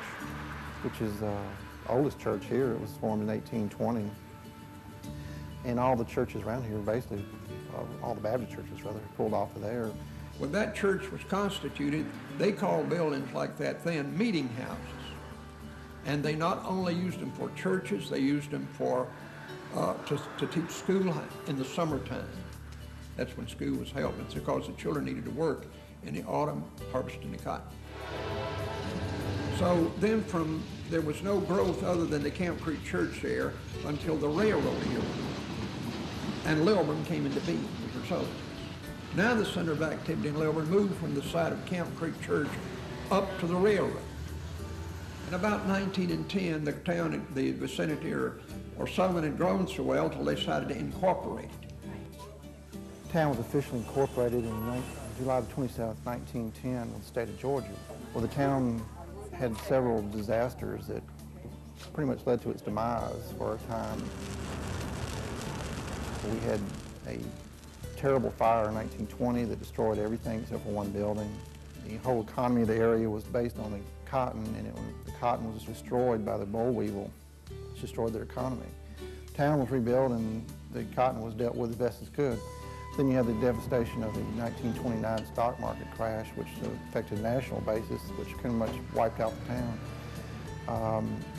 which is the oldest church here. It was formed in 1820. And all the churches around here, basically, all the Baptist churches, rather, pulled off of there. When that church was constituted, they called buildings like that then meeting houses. And they not only used them for churches, they used them for to teach school in the summertime. That's when school was held. It's because the children needed to work in the autumn harvesting the cotton. So then there was no growth other than the Camp Creek Church there until the railroad here. And Lilburn came into being, which are southern. Now the center of activity in Lilburn moved from the site of Camp Creek Church up to the railroad. In about 1910, the town, the vicinity or Sullivan had grown so well until they decided to incorporate it. The town was officially incorporated in July 27, 1910 with the state of Georgia. Well, the town had several disasters that pretty much led to its demise for a time. We had a terrible fire in 1920 that destroyed everything except for one building. The whole economy of the area was based on the cotton, and the cotton was destroyed by the boll weevil, which destroyed their economy. The town was rebuilt and the cotton was dealt with as best as could. Then you had the devastation of the 1929 stock market crash, which affected a national basis, which pretty much wiped out the town.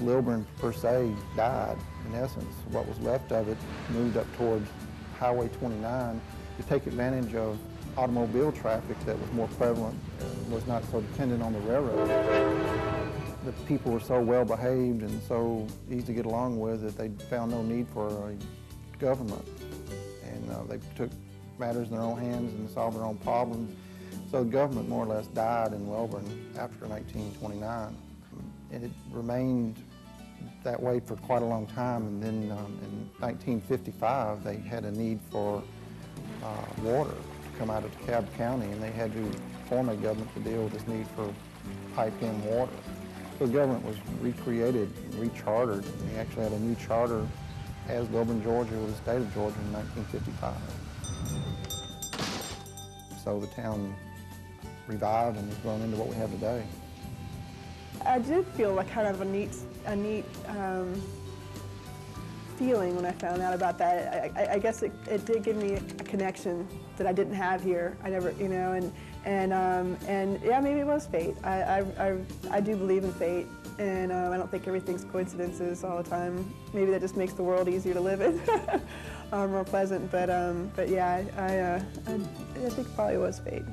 Lilburn, per se, died, in essence. What was left of it moved up towards Highway 29 to take advantage of automobile traffic that was more prevalent, was not so dependent on the railroad. The people were so well behaved and so easy to get along with that they found no need for a government. And they took matters in their own hands and solved their own problems. So the government more or less died in Lilburn after 1929. And it remained that way for quite a long time. And then in 1955, they had a need for water to come out of DeKalb County, and they had to form a government to deal with this need for piped-in water. So the government was recreated, rechartered, and they actually had a new charter as Lilburn, Georgia, with the state of Georgia in 1955. So the town revived and has grown into what we have today. I did feel like kind of a neat feeling when I found out about that. I guess it did give me a connection that I didn't have here. I never, you know, and yeah, maybe it was fate. I do believe in fate, and I don't think everything's coincidences all the time. Maybe that just makes the world easier to live in, more pleasant. But yeah, I think it probably was fate.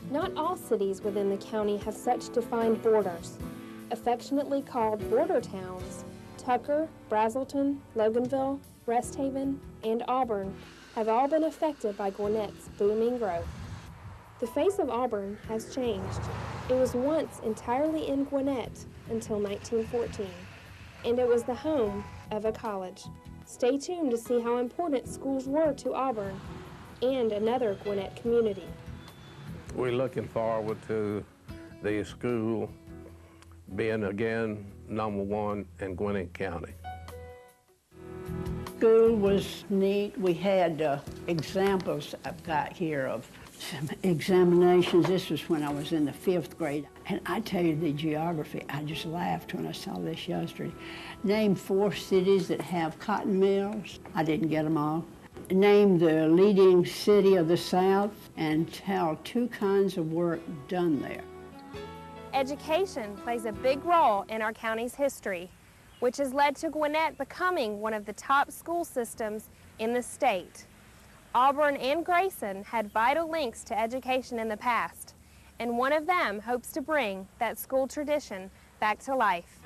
Not all cities within the county have such defined borders. Affectionately called border towns, Tucker, Brazelton, Loganville, Rest Haven, and Auburn have all been affected by Gwinnett's booming growth. The face of Auburn has changed. It was once entirely in Gwinnett until 1914, and it was the home of a college. Stay tuned to see how important schools were to Auburn and another Gwinnett community. We're looking forward to the school being again #1 in Gwinnett County. School was neat. We had examples I've got here of some examinations. This was when I was in the 5th grade. And I tell you, the geography, I just laughed when I saw this yesterday. Name 4 cities that have cotton mills. I didn't get them all. Name the leading city of the South and tell 2 kinds of work done there. Education plays a big role in our county's history, which has led to Gwinnett becoming one of the top school systems in the state. Auburn and Grayson had vital links to education in the past, and one of them hopes to bring that school tradition back to life.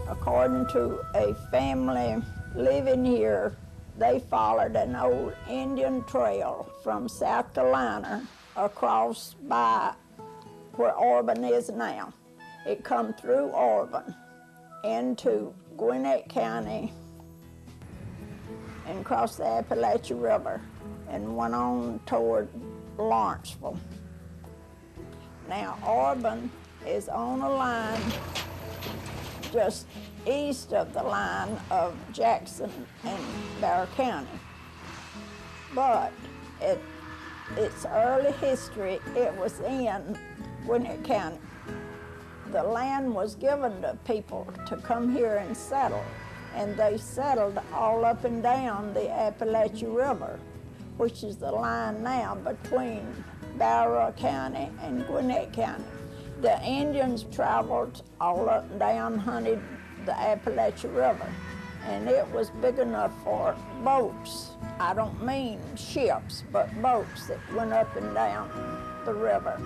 According to a family living here, they followed an old Indian trail from South Carolina across by where Auburn is now. It come through Auburn into Gwinnett County and crossed the Appalachian River and went on toward Lawrenceville. Now Auburn is on a line just east of the line of Jackson and Barrow County. But its early history, it was in Gwinnett County. The land was given to people to come here and settle, and they settled all up and down the Appalachian River, which is the line now between Barrow County and Gwinnett County. The Indians traveled all up and down, hunted the Appalachian River, and it was big enough for boats. I don't mean ships, but boats that went up and down the river.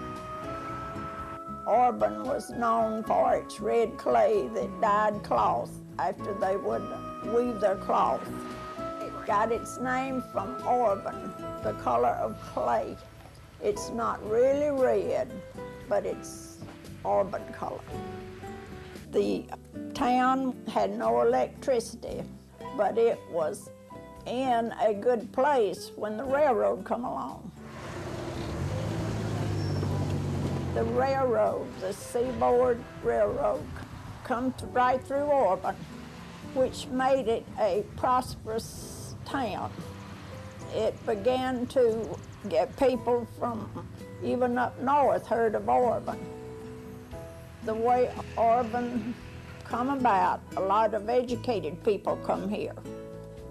Auburn was known for its red clay that dyed cloth after they would weave their cloth. It got its name from Auburn, the color of clay. It's not really red, but it's Auburn color. The town had no electricity, but it was in a good place when the railroad come along. The railroad, the Seaboard Railroad, come right through Auburn, which made it a prosperous town. It began to get people from even up north heard of Auburn. The way Auburn come about, a lot of educated people come here.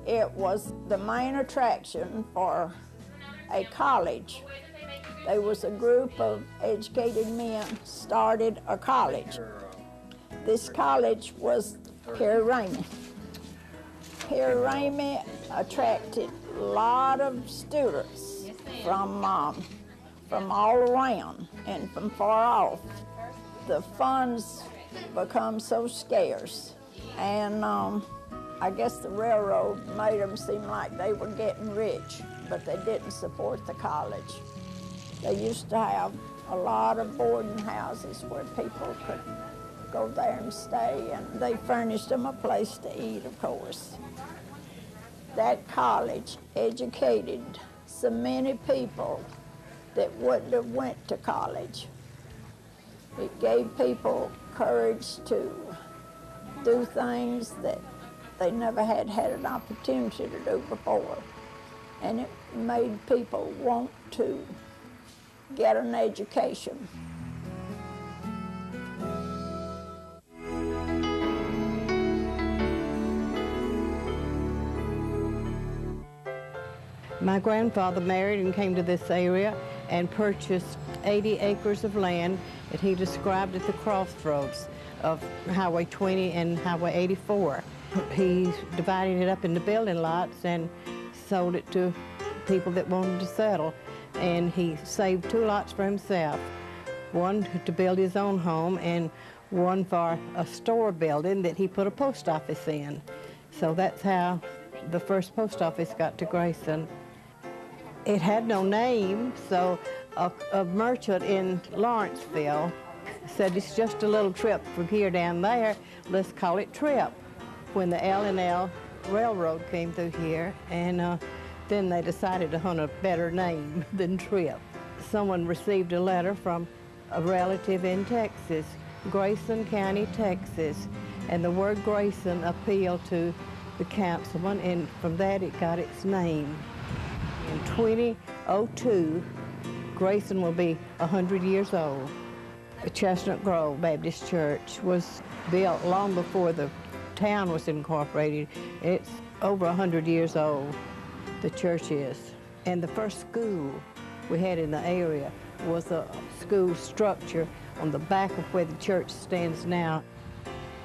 It was the main attraction for a college. There was a group of educated men started a college. This college was Harry Ramey. Harry Ramey attracted a lot of students from all around and from far off. The funds become so scarce, and I guess the railroad made them seem like they were getting rich, but they didn't support the college. They used to have a lot of boarding houses where people could go there and stay, and they furnished them a place to eat, of course. That college educated so many people that wouldn't have went to college. It gave people courage to do things that they never had an opportunity to do before. And it made people want to get an education. My grandfather married and came to this area and purchased 80 acres of land that he described at the crossroads of Highway 20 and Highway 84. He divided it up into building lots and sold it to people that wanted to settle. And he saved 2 lots for himself, one to build his own home and one for a store building that he put a post office in. So that's how the first post office got to Grayson. It had no name, so A merchant in Lawrenceville said it's just a little trip from here down there. Let's call it Trip. When the L&L Railroad came through here, and then they decided to hunt a better name than Trip. Someone received a letter from a relative in Texas, Grayson County, Texas, and the word Grayson appealed to the councilman, and from that it got its name. In 2002, Grayson will be 100 years old. Chestnut Grove Baptist Church was built long before the town was incorporated. It's over 100 years old, the church is. And the first school we had in the area was a school structure on the back of where the church stands now.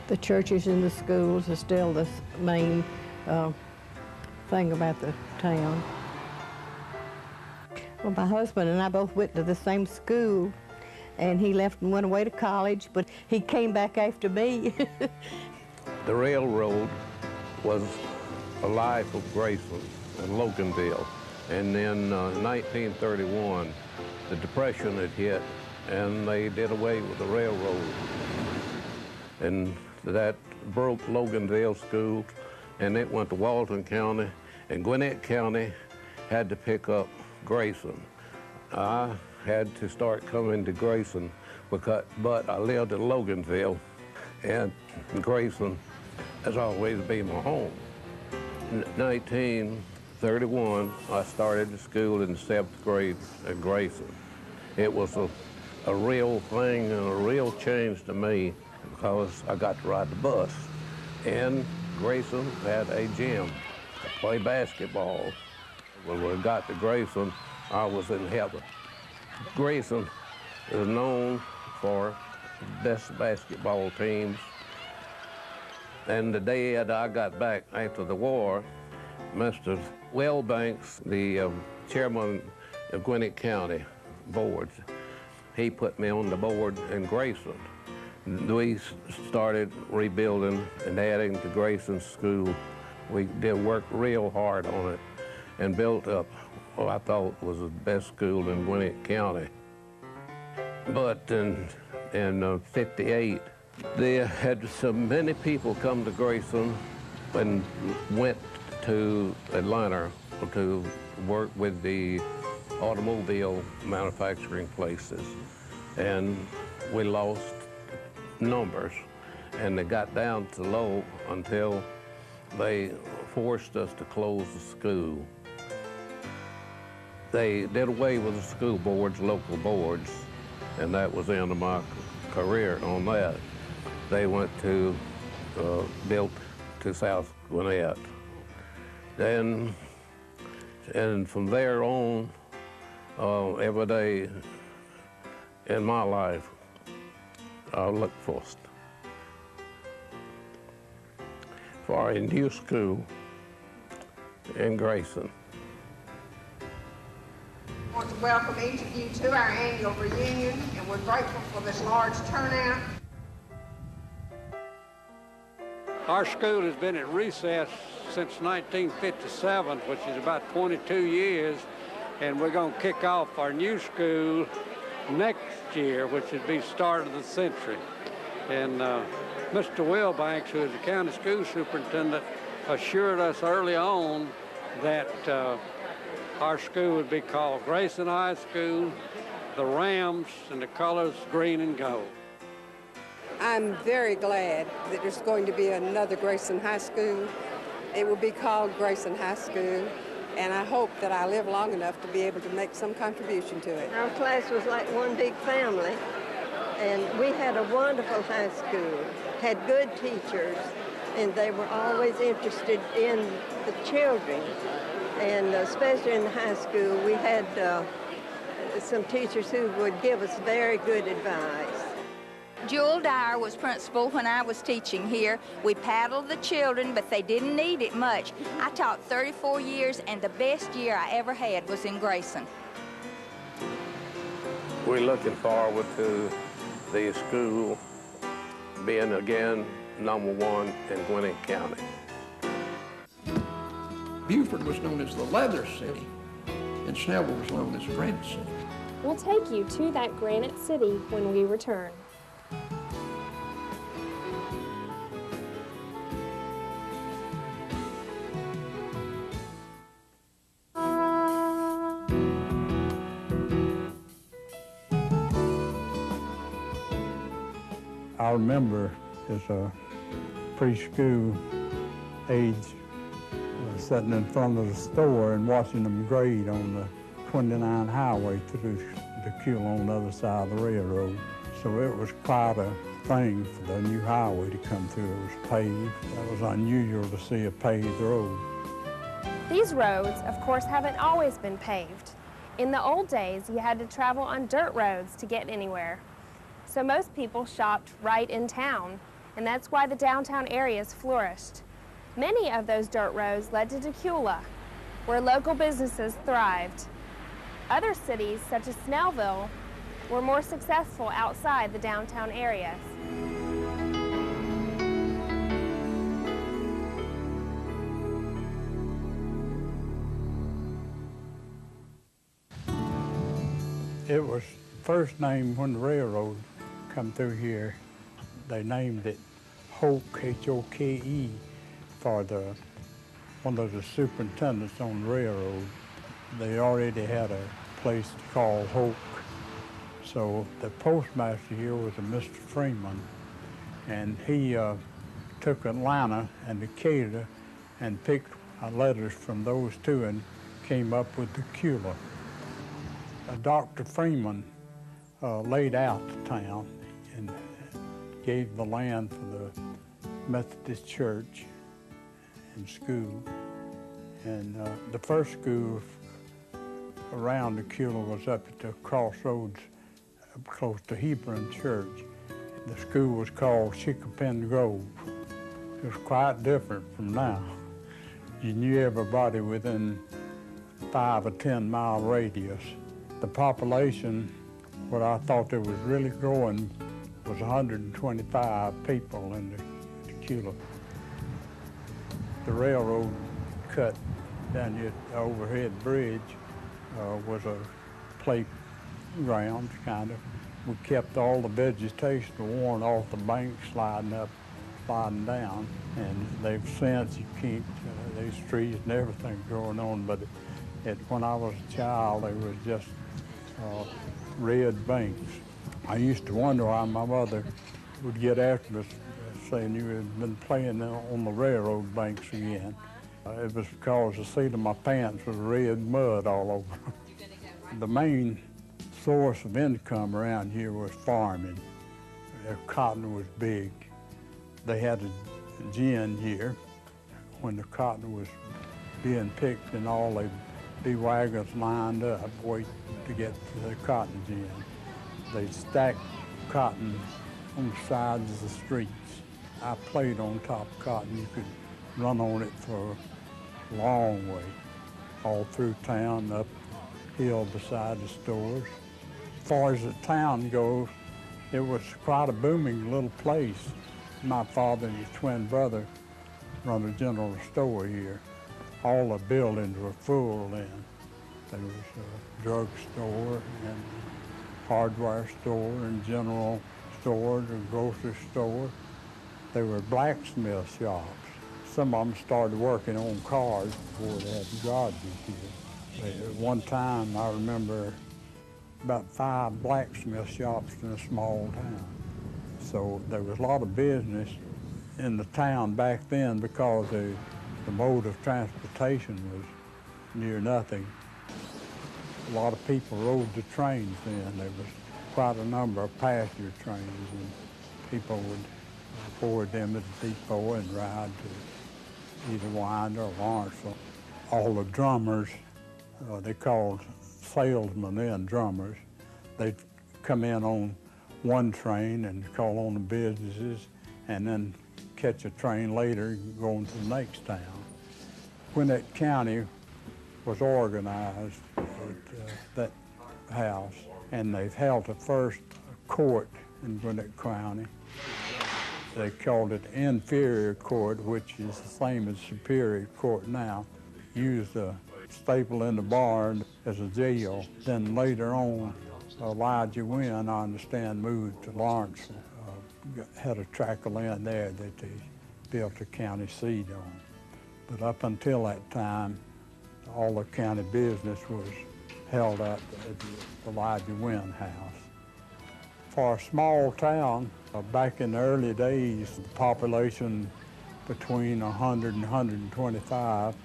The churches and the schools are still the main thing about the town. Well, my husband and I both went to the same school, and he left and went away to college, but he came back after me. The railroad was a life of Grayson and Loganville. And in 1931, the Depression had hit, and they did away with the railroad. And that broke Loganville schools, and it went to Walton County, and Gwinnett County had to pick up Grayson. I had to start coming to Grayson, but I lived in Loganville, and Grayson has always been my home. In 1931, I started the school in the 7th grade at Grayson. It was a real thing and a real change to me because I got to ride the bus. And Grayson had a gym to play basketball. When we got to Grayson, I was in heaven. Grayson is known for the best basketball teams. And the day that I got back after the war, Mr. Wellbanks, the chairman of Gwinnett County boards, he put me on the board in Grayson. We started rebuilding and adding to Grayson's school. We did work real hard on it and built up what I thought was the best school in Gwinnett County. But in 58, they had so many people come to Grayson and went to Atlanta to work with the automobile manufacturing places. And we lost numbers, and they got down to low until they forced us to close the school. They did away with the school boards, local boards, and that was the end of my career on that. They went to, built to South Gwinnett. And from there on, every day in my life, I look first for a new school in Grayson. I want to welcome each of you to our annual reunion, and we're grateful for this large turnout. Our school has been at recess since 1957, which is about 22 years, and we're going to kick off our new school next year, which would be start of the century. And Mr. Wellbanks, who is the county school superintendent, assured us early on that our school would be called Grayson High School, the Rams, and the colors green and gold. I'm very glad that there's going to be another Grayson High School. It will be called Grayson High School, and I hope that I live long enough to be able to make some contribution to it. Our class was like one big family, and we had a wonderful high school, had good teachers, and they were always interested in the children. And especially in the high school, we had some teachers who would give us very good advice. Jewel Dyer was principal when I was teaching here. We paddled the children, but they didn't need it much. I taught 34 years, and the best year I ever had was in Grayson. We're looking forward to the school being again #1 in Gwinnett County. Beaufort was known as the Leather City, and Snellville was known as Print City. We'll take you to that granite city when we return. I remember as a preschool age sitting in front of the store and watching them grade on the 29 highway through the Keel on the other side of the railroad. So it was quite a thing for the new highway to come through. It was paved. That was unusual to see a paved road. These roads, of course, haven't always been paved. In the old days, you had to travel on dirt roads to get anywhere. So most people shopped right in town, and that's why the downtown areas flourished. Many of those dirt roads led to Decula, where local businesses thrived. Other cities, such as Snellville, were more successful outside the downtown areas. It was first named when the railroad come through here. They named it Hoke, H-O-K-E, for one of the superintendents on the railroad. They already had a place called Hoke. So the postmaster here was a Mr. Freeman, and he took Atlanta and Decatur and picked letters from those two and came up with Decula. Dr. Freeman laid out the town and gave the land for the Methodist Church and school. And the first school around Decula was up at the crossroads close to Hebron Church. The school was called Chickapin Grove. It was quite different from now. You knew everybody within 5 or 10 mile radius. The population, what I thought there was really growing, was 125 people in the Decula. The railroad cut down here, the overhead bridge was a playground, kind of. We kept all the vegetation worn off the bank, sliding up, sliding down, and they've since you keep these trees and everything growing on, but when I was a child, they was just red banks. I used to wonder why my mother would get after us saying you had been playing on the railroad banks again. It was because the seat of my pants was red mud all over. The main source of income around here was farming. Cotton was big. They had a gin here. When the cotton was being picked and all, they'd be wagons lined up waiting to get to the cotton gin. They'd stack cotton on the sides of the streets. I played on top of cotton. You could run on it for a long way, all through town, uphill beside the stores. As far as the town goes, it was quite a booming little place. My father and his twin brother run a general store here. All the buildings were full then. There was a drugstore and hardware store and general stores and grocery store. There were blacksmith shops. Some of them started working on cars before they had garages here. At one time, I remember about 5 blacksmith shops in a small town. So there was a lot of business in the town back then because the mode of transportation was near nothing. A lot of people rode the trains then. There was quite a number of passenger trains, and people would board them at the depot and ride to either Winder or Lawrenceville. All the drummers, they called salesmen then drummers, they'd come in on one train and call on the businesses and then catch a train later going to the next town. Gwinnett County was organized at that house, and they've held the first court in Gwinnett County. They called it inferior court, which is the same as superior court now. Used a staple in the barn as a jail. Then later on, Elijah Wynn, I understand, moved to Lawrence, had a tract of land there that they built a county seat on. But up until that time, all the county business was held at the Elijah Wynn house. For a small town, back in the early days, the population between 100 and 125,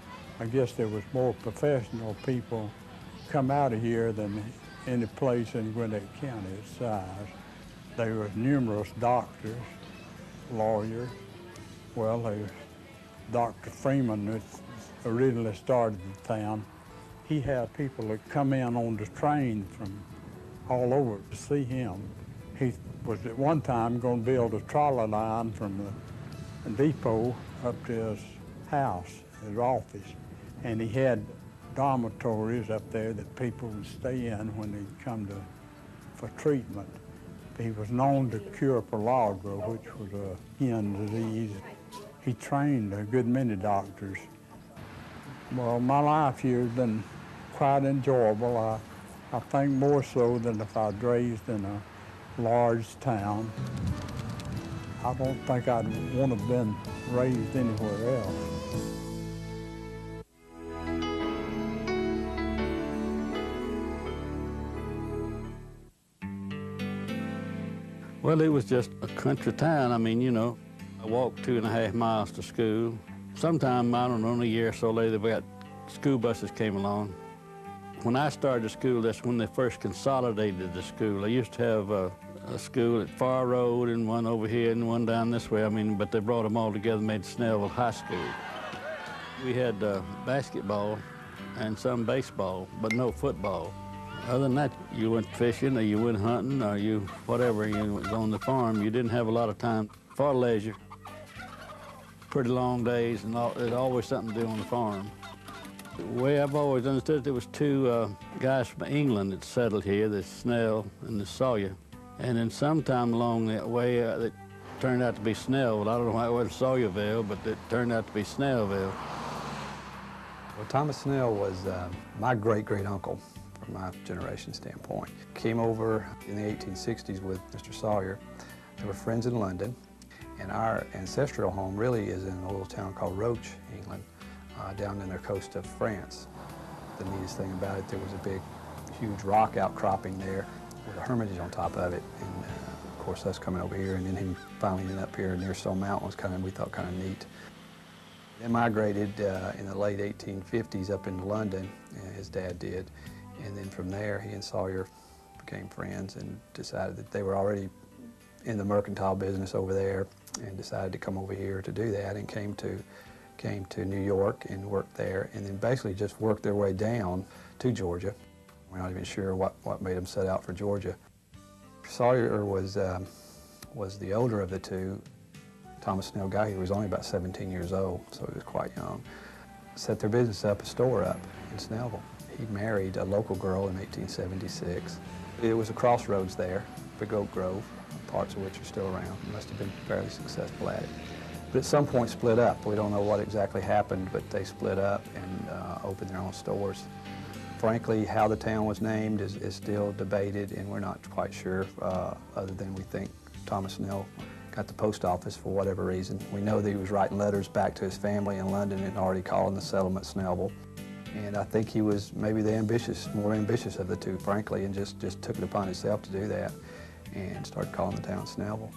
I guess there was more professional people come out of here than any place in Gwinnett County its size. There were numerous doctors, lawyers. Well, Dr. Freeman, that originally started the town, he had people that come in on the train from all over to see him. He was at one time going to build a trolley line from the depot up to his house, his office, and he had dormitories up there that people would stay in when they'd come for treatment. He was known to cure pellagra, which was a skin disease. He trained a good many doctors. Well, my life here has been quite enjoyable. I think more so than if I'd raised in a large town. I don't think I'd want to have been raised anywhere else. Well, it was just a country town. I mean, you know, I walked 2.5 miles to school. Sometime, I don't know, in a year or so later, we got school buses came along. When I started school, that's when they first consolidated the school. They used to have a school at Far Road and one over here and one down this way. I mean, but they brought them all together and made Snellville High School. We had basketball and some baseball, but no football. Other than that, you went fishing or you went hunting or you, whatever, you was on the farm. You didn't have a lot of time for leisure. Pretty long days, and there's always something to do on the farm. The way I've always understood it, there was two guys from England that settled here, the Snell and the Sawyer. And then sometime along that way, it turned out to be Snellville. I don't know why it wasn't Sawyerville, but it turned out to be Snellville. Well, Thomas Snell was my great-great-uncle from my generation standpoint. Came over in the 1860s with Mr. Sawyer. They were friends in London, and our ancestral home really is in a little town called Roche, England, down in the coast of France. The neatest thing about it, there was a big, huge rock outcropping there with a hermitage on top of it, and of course us coming over here and then him finally ending up here near Stone Mountain was we thought kind of neat. They migrated in the late 1850s up into London, his dad did, and then from there he and Sawyer became friends and decided that they were already in the mercantile business over there and decided to come over here to do that, and came to New York and worked there, and then basically just worked their way down to Georgia. We're not even sure what made them set out for Georgia. Sawyer was the older of the two. Thomas Snell got here, he was only about 17 years old, so he was quite young. Set their business up, a store up in Snellville. He married a local girl in 1876. It was a crossroads there, Big Oak Grove, parts of which are still around. He must have been fairly successful at it. But at some point split up. We don't know what exactly happened, but they split up and opened their own stores. Frankly, how the town was named is still debated, and we're not quite sure, other than we think Thomas Snell got the post office for whatever reason. We know that he was writing letters back to his family in London and already calling the settlement Snellville. And I think he was maybe the more ambitious of the two, frankly, and just took it upon himself to do that and started calling the town Snellville.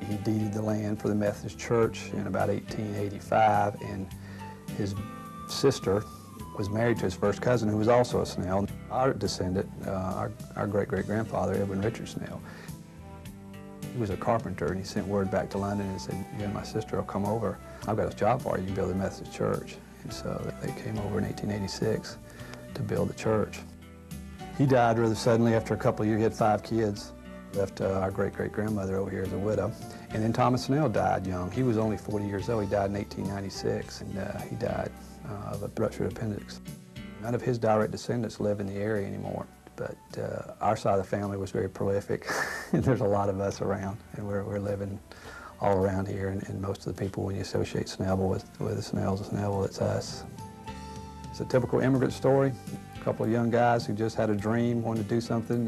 He deeded the land for the Methodist Church in about 1885, and his sister was married to his first cousin, who was also a Snell. Our descendant, our great-great-grandfather, Edwin Richard Snell, he was a carpenter, and he sent word back to London and said, "You and my sister will come over. I've got a job for you. You can build a Methodist church." And so they came over in 1886 to build the church. He died rather suddenly after a couple of years. He had 5 kids. Left our great-great-grandmother over here as a widow. And then Thomas Snell died young. He was only 40 years old. He died in 1896, and he died of a ruptured appendix. None of his direct descendants live in the area anymore, but our side of the family was very prolific, and there's a lot of us around, and we're living all around here, and most of the people, when you associate Snellville with the Snells of Snellville, it's us. It's a typical immigrant story. A couple of young guys who just had a dream, wanted to do something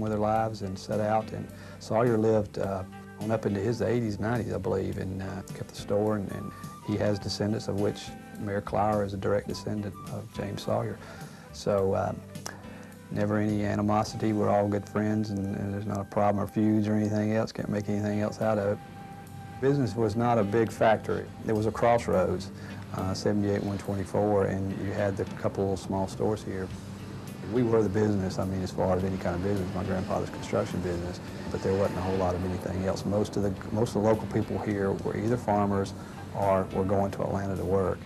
with their lives, and set out. And Sawyer lived on up into his 80s, 90s, I believe, and kept the store. And he has descendants, of which Mayor Clower is a direct descendant of James Sawyer. So never any animosity. We're all good friends, and there's not a problem or feuds or anything else. Can't make anything else out of it. Business was not a big factory. It was a crossroads, 78 124, and you had the couple of small stores here. We were the business, I mean, as far as any kind of business. My grandfather's construction business, but there wasn't a whole lot of anything else. Most of the local people here were either farmers or were going to Atlanta to work.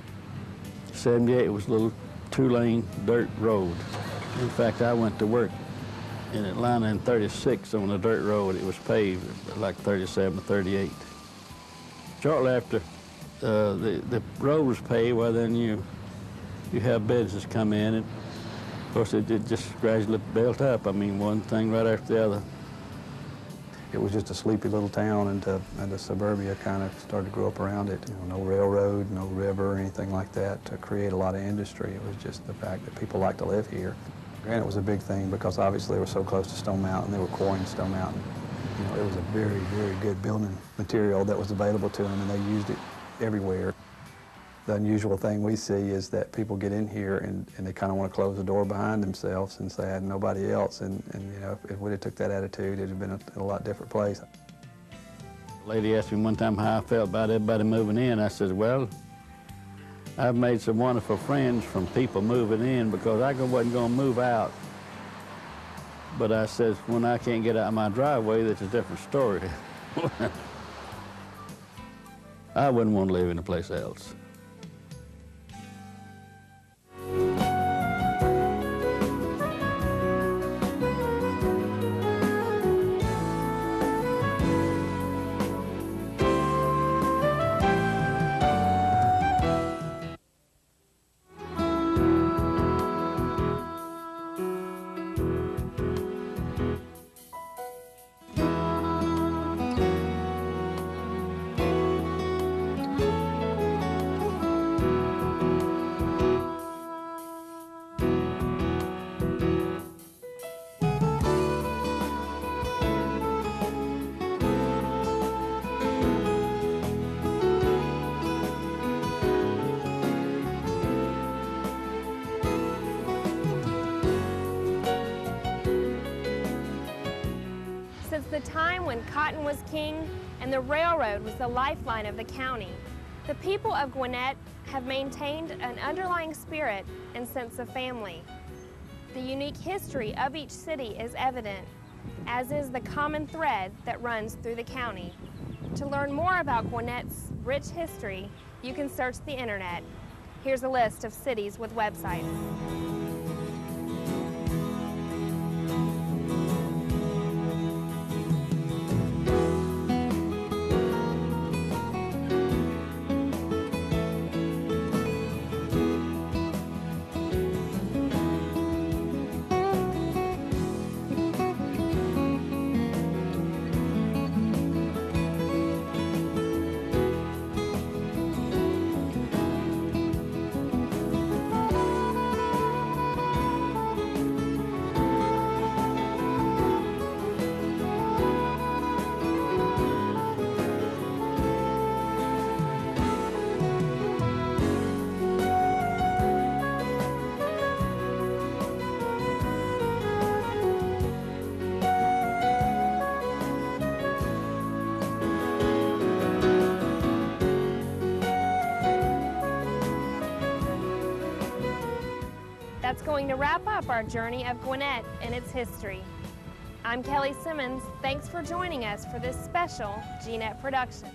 78 was a little two-lane dirt road. In fact, I went to work in Atlanta in 36 on a dirt road. It was paved like 37 or 38. Shortly after the road was paved, well, then you have business come in, and of course it just gradually built up. I mean, one thing right after the other. It was just a sleepy little town, and the suburbia kind of started to grow up around it. You know, no railroad, no river, or anything like that to create a lot of industry. It was just the fact that people like to live here. Granite was a big thing because obviously they were so close to Stone Mountain. They were quarrying Stone Mountain. You know, it was a very, very good building material that was available to them, and they used it everywhere. The unusual thing we see is that people get in here and they kind of want to close the door behind themselves since they had nobody else. And you know, if we had took that attitude, it would have been a lot different place. A lady asked me one time how I felt about everybody moving in. I said, well, I've made some wonderful friends from people moving in because I wasn't going to move out. But I said, when I can't get out of my driveway, that's a different story. I wouldn't want to live in a place else. Since the time when cotton was king and the railroad was the lifeline of the county, the people of Gwinnett have maintained an underlying spirit and sense of family. The unique history of each city is evident, as is the common thread that runs through the county. To learn more about Gwinnett's rich history, you can search the internet. Here's a list of cities with websites. That's going to wrap up our journey of Gwinnett and its history. I'm Kelly Simmons. Thanks for joining us for this special GNet production.